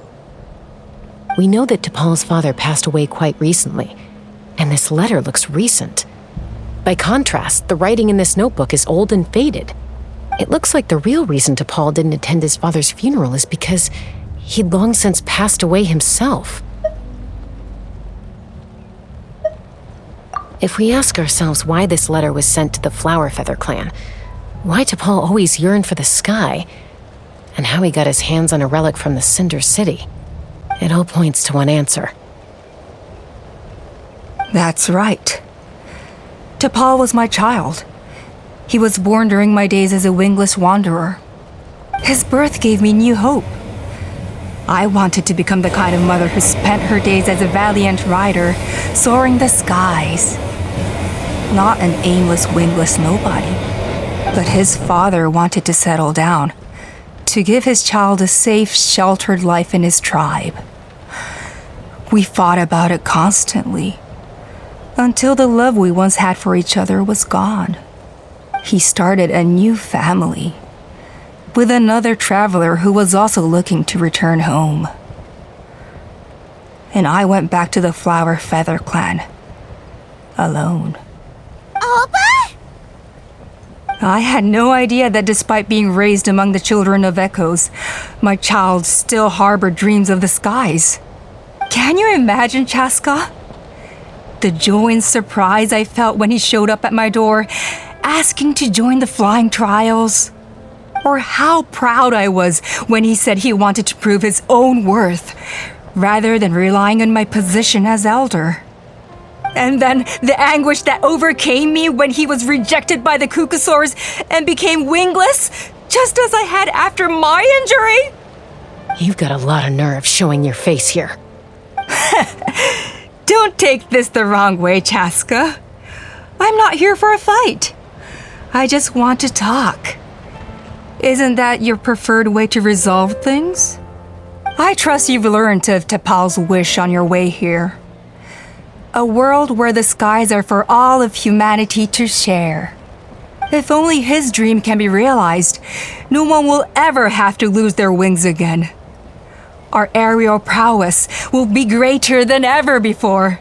We know that T'Pol's father passed away quite recently, and this letter looks recent. By contrast, the writing in this notebook is old and faded. It looks like the real reason T'Pol didn't attend his father's funeral is because he'd long since passed away himself. If we ask ourselves why this letter was sent to the Flower Feather clan, why T'Pol always yearned for the sky, and how he got his hands on a relic from the Cinder City, it all points to one answer. That's right. T'Pol was my child. He was born during my days as a wingless wanderer. His birth gave me new hope. I wanted to become the kind of mother who spent her days as a valiant rider, soaring the skies. Not an aimless, wingless nobody. But his father wanted to settle down, to give his child a safe, sheltered life in his tribe. We fought about it constantly, until the love we once had for each other was gone. He started a new family, with another traveler who was also looking to return home. And I went back to the Flower Feather clan, alone. Opa? I had no idea that despite being raised among the children of echoes, my child still harbored dreams of the skies. Can you imagine, Chasca? The joy and surprise I felt when he showed up at my door, asking to join the flying trials. Or how proud I was when he said he wanted to prove his own worth, rather than relying on my position as elder. And then the anguish that overcame me when he was rejected by the kukasaurs and became wingless, just as I had after my injury. You've got a lot of nerve showing your face here. Don't take this the wrong way, Chasca. I'm not here for a fight. I just want to talk. Isn't that your preferred way to resolve things? I trust you've learned of T'Pol's wish on your way here. A world where the skies are for all of humanity to share. If only his dream can be realized, no one will ever have to lose their wings again. Our aerial prowess will be greater than ever before.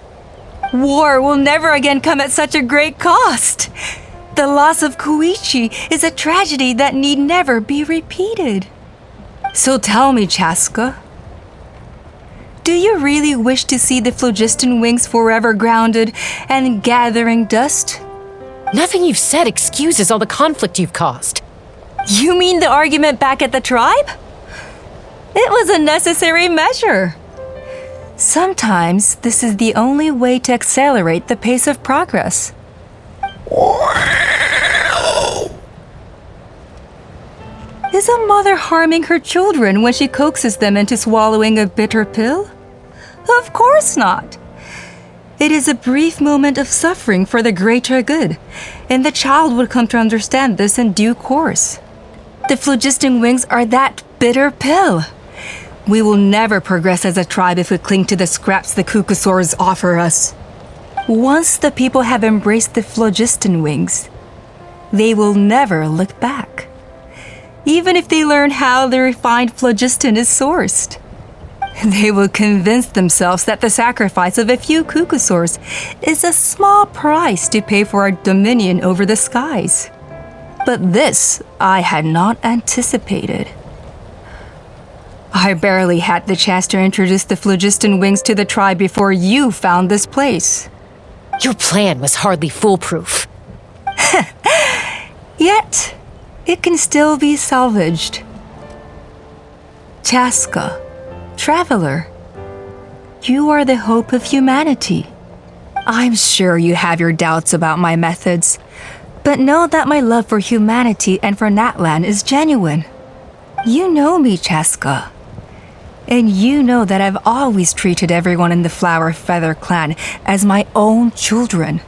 War will never again come at such a great cost. The loss of Koichi is a tragedy that need never be repeated. So tell me, Chasca, do you really wish to see the phlogiston wings forever grounded and gathering dust? Nothing you've said excuses all the conflict you've caused. You mean the argument back at the tribe? It was a necessary measure. Sometimes this is the only way to accelerate the pace of progress. Is a mother harming her children when she coaxes them into swallowing a bitter pill? Of course not. It is a brief moment of suffering for the greater good, and the child would come to understand this in due course. The phlogiston wings are that bitter pill. We will never progress as a tribe if we cling to the scraps the Kukusaurs offer us. Once the people have embraced the phlogiston wings, they will never look back. Even if they learn how the refined phlogiston is sourced. They will convince themselves that the sacrifice of a few Kukusaurs is a small price to pay for our dominion over the skies. But this I had not anticipated. I barely had the chance to introduce the phlogiston wings to the tribe before you found this place. Your plan was hardly foolproof. Yet, it can still be salvaged. Chasca, traveler, you are the hope of humanity. I'm sure you have your doubts about my methods, but know that my love for humanity and for Natlan is genuine. You know me, Chasca. And you know that I've always treated everyone in the Flower Feather clan as my own children,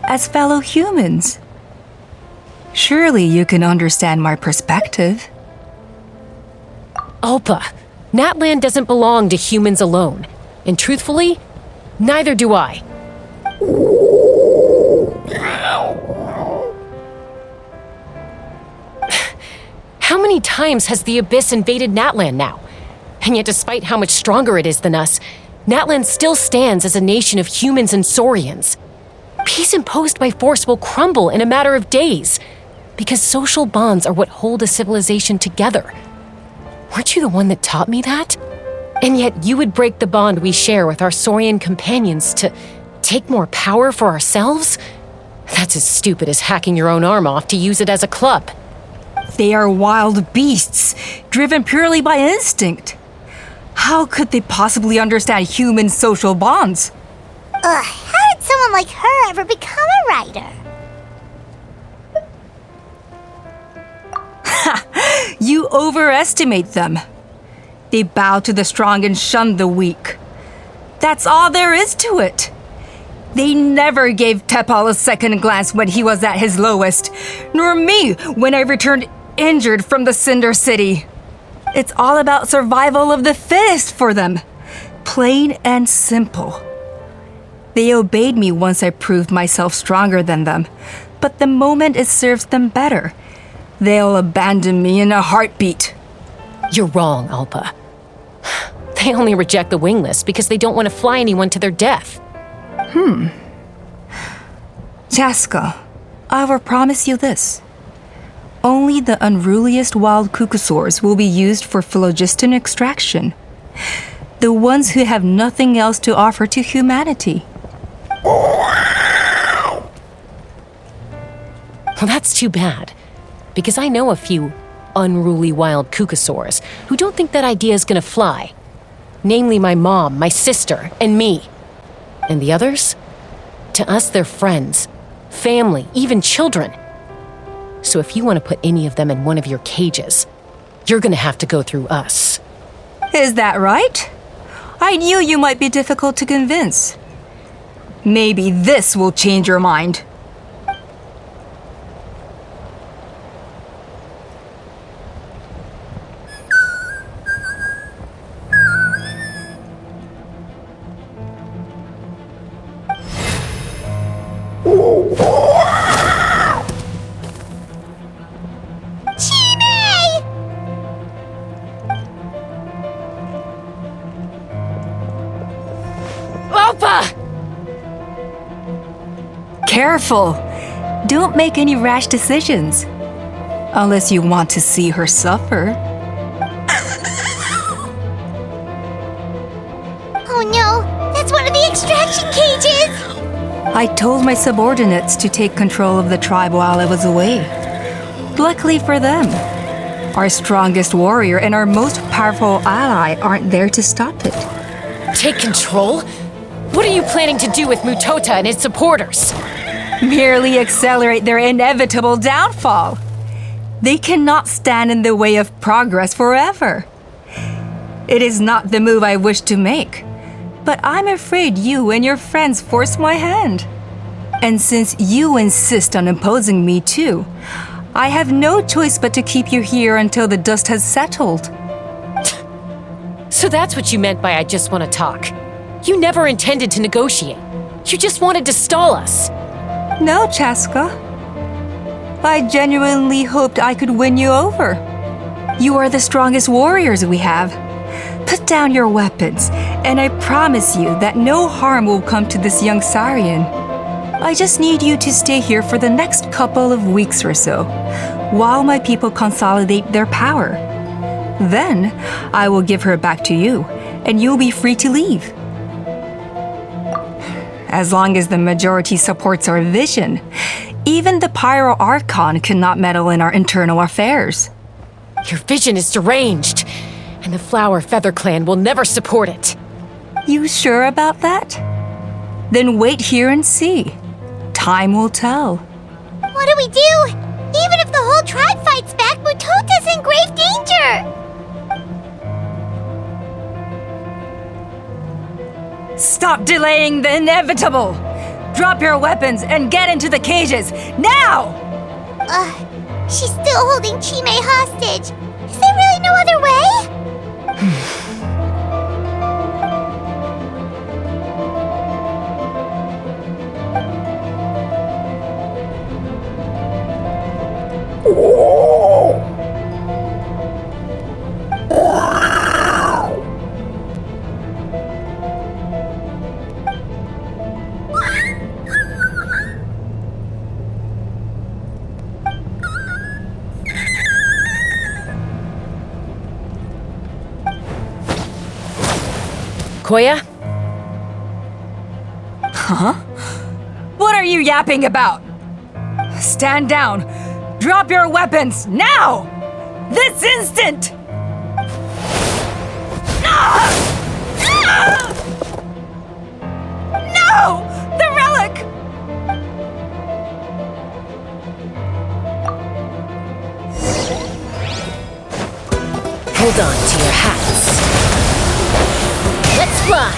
as fellow humans. Surely you can understand my perspective. Alpa, Natlan doesn't belong to humans alone. And truthfully, neither do I. How many times has the Abyss invaded Natlan now? And yet despite how much stronger it is than us, Natlan still stands as a nation of humans and Saurians. Peace imposed by force will crumble in a matter of days, because social bonds are what hold a civilization together. Weren't you the one that taught me that? And yet you would break the bond we share with our Saurian companions to take more power for ourselves? That's as stupid as hacking your own arm off to use it as a club. They are wild beasts, driven purely by instinct. How could they possibly understand human social bonds? How did someone like her ever become a writer? You overestimate them. They bow to the strong and shun the weak. That's all there is to it. They never gave Tepal a second glance when he was at his lowest, nor me when I returned injured from the Cinder City. It's all about survival of the fittest for them. Plain and simple. They obeyed me once I proved myself stronger than them, but the moment it serves them better, they'll abandon me in a heartbeat. You're wrong, Alpa. They only reject the wingless because they don't want to fly anyone to their death. Chasca, I will promise you this. Only the unruliest wild Kukusaurs will be used for phlogiston extraction. The ones who have nothing else to offer to humanity. Well, that's too bad, because I know a few unruly wild Kukusaurs who don't think that idea is gonna fly. Namely my mom, my sister, and me. And the others? To us, they're friends, family, even children. So if you want to put any of them in one of your cages, you're gonna have to go through us. Is that right? I knew you might be difficult to convince. Maybe this will change your mind. Alpa! Careful! Don't make any rash decisions. Unless you want to see her suffer. Oh no, that's one of the extraction cages! I told my subordinates to take control of the tribe while I was away. Luckily for them, our strongest warrior and our most powerful ally aren't there to stop it. Take control? What are you planning to do with Mutota and his supporters? Merely accelerate their inevitable downfall. They cannot stand in the way of progress forever. It is not the move I wish to make, but I'm afraid you and your friends force my hand. And since you insist on imposing me too, I have no choice but to keep you here until the dust has settled. So that's what you meant by I just want to talk. You never intended to negotiate. You just wanted to stall us. No, Chasca. I genuinely hoped I could win you over. You are the strongest warriors we have. Put down your weapons, and I promise you that no harm will come to this young Sarian. I just need you to stay here for the next couple of weeks or so, while my people consolidate their power. Then, I will give her back to you, and you'll be free to leave. As long as the majority supports our vision, even the Pyro Archon cannot meddle in our internal affairs. Your vision is deranged, and the Flower Feather Clan will never support it. You sure about that? Then wait here and see. Time will tell. What do we do? Even if the whole tribe fights back, Mutota's in grave danger! Stop delaying the inevitable! Drop your weapons and get into the cages, now! She's still holding Chime hostage. Is there really no other way? Koya? Huh? What are you yapping about? Stand down! Drop your weapons, now! This instant! No! The relic! Hold on to your hats. Let's fly!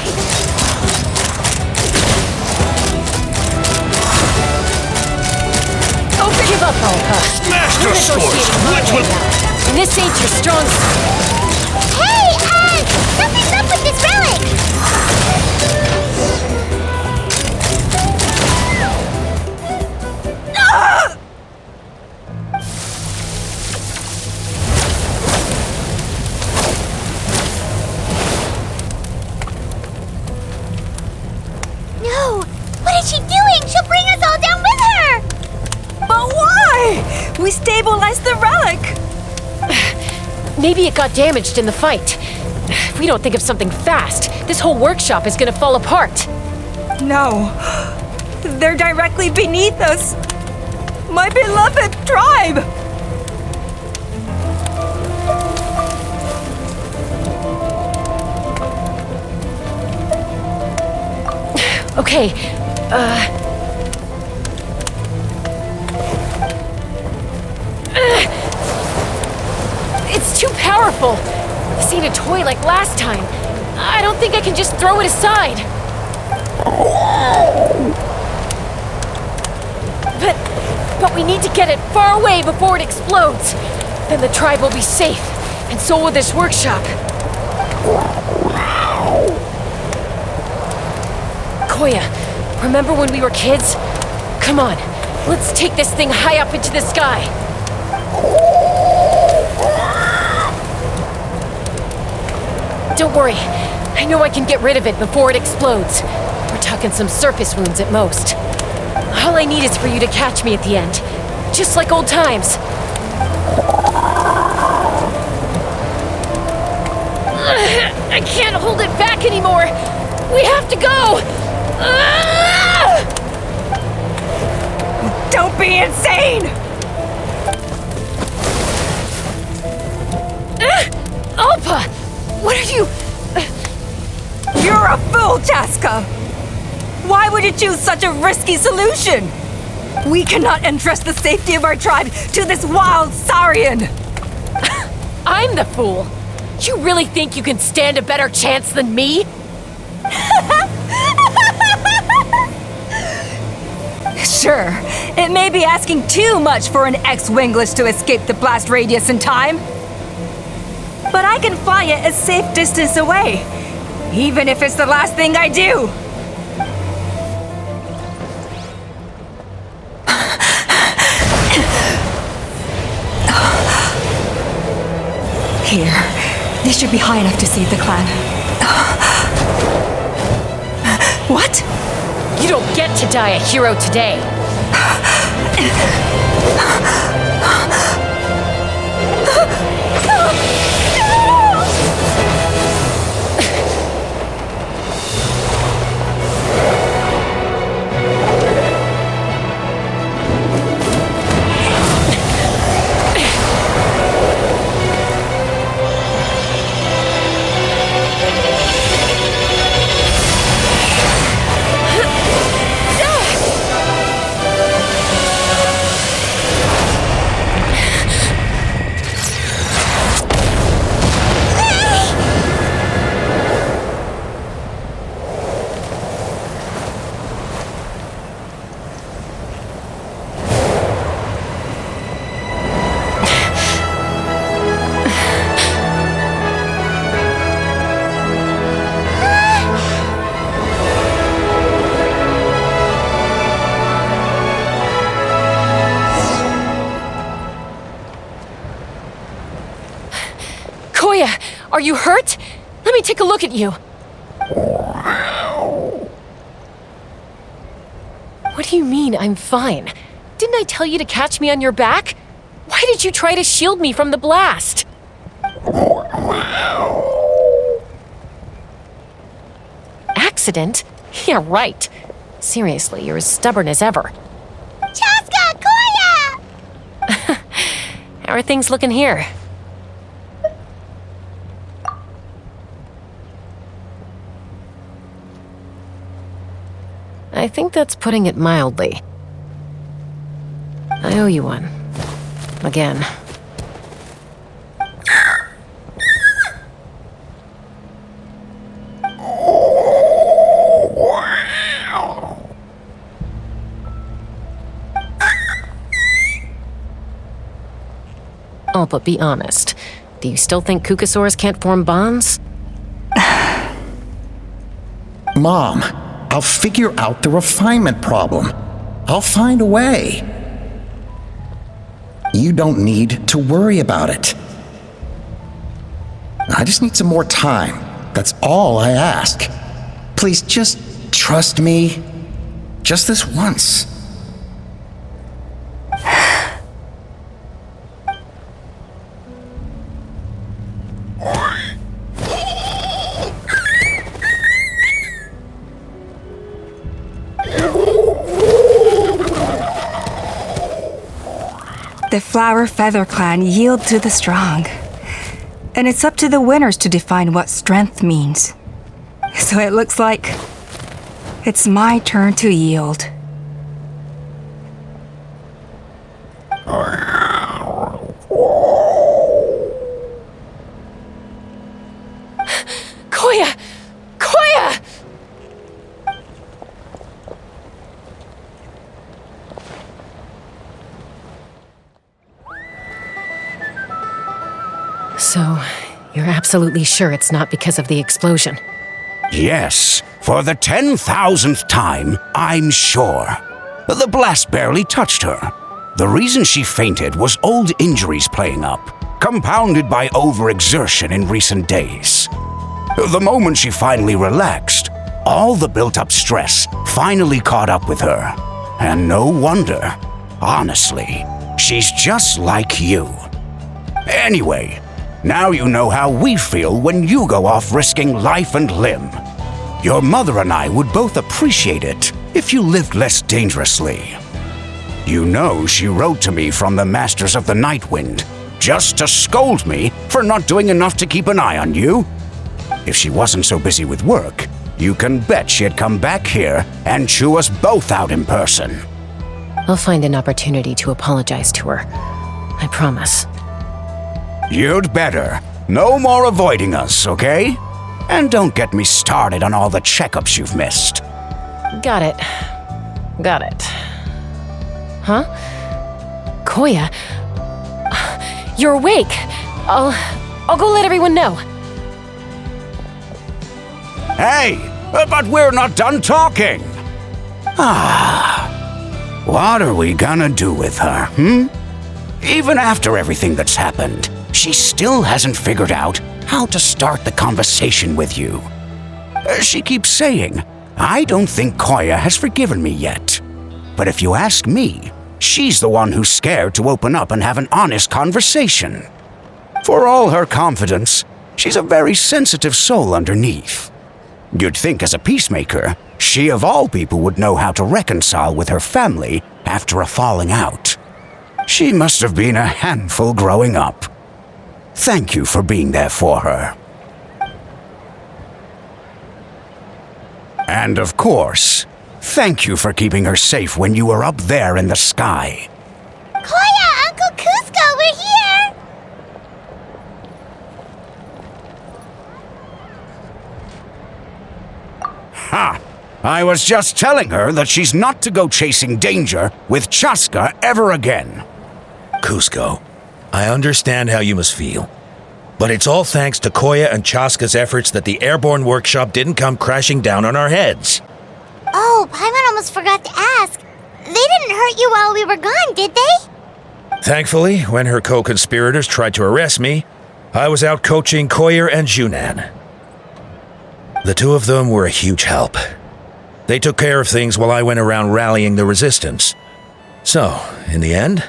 Don't give up, Alpa. Master We're Source, negotiating my which way will... out. And this ain't your strong suit. Hey, something's up with this relic! No! What is she doing? She'll bring us all down with her! But why? We stabilized the relic! Maybe it got damaged in the fight. If we don't think of something fast, this whole workshop is gonna fall apart. No. They're directly beneath us. My beloved tribe! Okay, it's too powerful. This ain't a toy like last time. I don't think I can just throw it aside. But we need to get it far away before it explodes. Then the tribe will be safe, and so will this workshop. Koya, remember when we were kids? Come on, let's take this thing high up into the sky. Don't worry, I know I can get rid of it before it explodes. We're talking some surface wounds at most. All I need is for you to catch me at the end. Just like old times. I can't hold it back anymore. We have to go. Don't be insane! Alpa! What are you... You're a fool, Chasca! Why would you choose such a risky solution? We cannot entrust the safety of our tribe to this wild Saurian! I'm the fool! You really think you can stand a better chance than me? Sure, it may be asking too much for an ex-wingless to escape the blast radius in time. But I can fly it a safe distance away, even if it's the last thing I do. Here, this should be high enough to save the clan. What? You don't get to die a hero today. Are you hurt? Let me take a look at you. What do you mean, I'm fine? Didn't I tell you to catch me on your back? Why did you try to shield me from the blast? Accident? Yeah, right. Seriously, you're as stubborn as ever. Chasca, Koya! How are things looking here? I think that's putting it mildly. I owe you one. Again. Oh, but be honest. Do you still think Kukasaurs can't form bonds? Mom, I'll figure out the refinement problem. I'll find a way. You don't need to worry about it. I just need some more time. That's all I ask. Please just trust me. Just this once. The Flower Feather Clan yield to the strong. And it's up to the winners to define what strength means. So it looks like it's my turn to yield. Koya! Koya! So, you're absolutely sure it's not because of the explosion? Yes, for the 10,000th time, I'm sure. The blast barely touched her. The reason she fainted was old injuries playing up, compounded by overexertion in recent days. The moment she finally relaxed, all the built-up stress finally caught up with her. And no wonder. Honestly, she's just like you. Anyway, now you know how we feel when you go off risking life and limb. Your mother and I would both appreciate it if you lived less dangerously. You know she wrote to me from the Masters of the Night Wind, just to scold me for not doing enough to keep an eye on you. If she wasn't so busy with work, you can bet she'd come back here and chew us both out in person. I'll find an opportunity to apologize to her. I promise. You'd better. No more avoiding us, okay? And don't get me started on all the checkups you've missed. Got it. Got it. Huh? Koya, you're awake. I'll go let everyone know. Hey, but we're not done talking. What are we gonna do with her, Even after everything that's happened, she still hasn't figured out how to start the conversation with you. She keeps saying, I don't think Koya has forgiven me yet. But if you ask me, she's the one who's scared to open up and have an honest conversation. For all her confidence, she's a very sensitive soul underneath. You'd think as a peacemaker, she of all people would know how to reconcile with her family after a falling out. She must have been a handful growing up. Thank you for being there for her. And of course, thank you for keeping her safe when you were up there in the sky. Koya, Uncle Cusco, we're here! Ha! I was just telling her that she's not to go chasing danger with Chasca ever again. Cusco, I understand how you must feel. But it's all thanks to Koya and Chasca's efforts that the airborne workshop didn't come crashing down on our heads. Oh, Paimon almost forgot to ask. They didn't hurt you while we were gone, did they? Thankfully, when her co-conspirators tried to arrest me, I was out coaching Koyer and Junan. The two of them were a huge help. They took care of things while I went around rallying the resistance. So, in the end,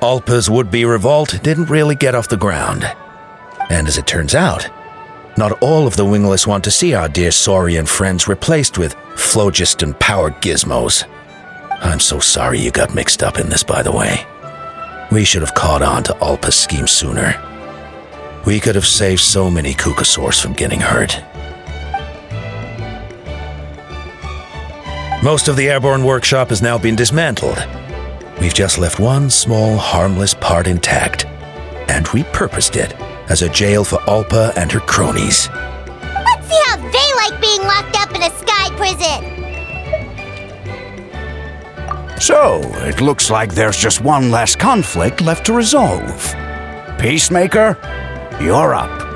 Alpa's would-be revolt didn't really get off the ground. And as it turns out, not all of the wingless want to see our dear Saurian friends replaced with phlogiston-powered gizmos. I'm so sorry you got mixed up in this, by the way. We should have caught on to Alpa's scheme sooner. We could have saved so many Kukasaurs from getting hurt. Most of the airborne workshop has now been dismantled. We've just left one small, harmless part intact, and repurposed it as a jail for Alpa and her cronies. Let's see how they like being locked up in a sky prison! So, it looks like there's just one last conflict left to resolve. Peacemaker, you're up.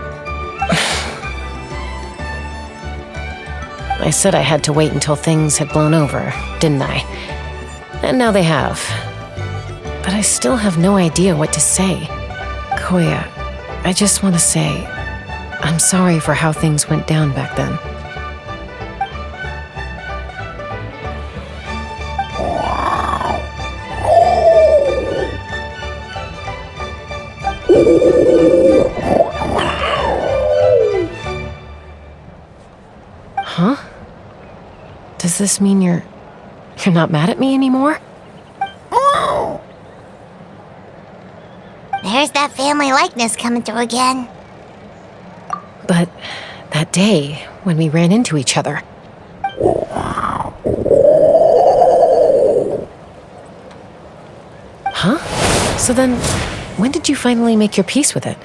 I said I had to wait until things had blown over, didn't I? And now they have. But I still have no idea what to say. Koya, I just want to say, I'm sorry for how things went down back then. Huh? Does this mean you're not mad at me anymore? There's that family likeness coming through again. But that day, when we ran into each other. Huh? So then, when did you finally make your peace with it?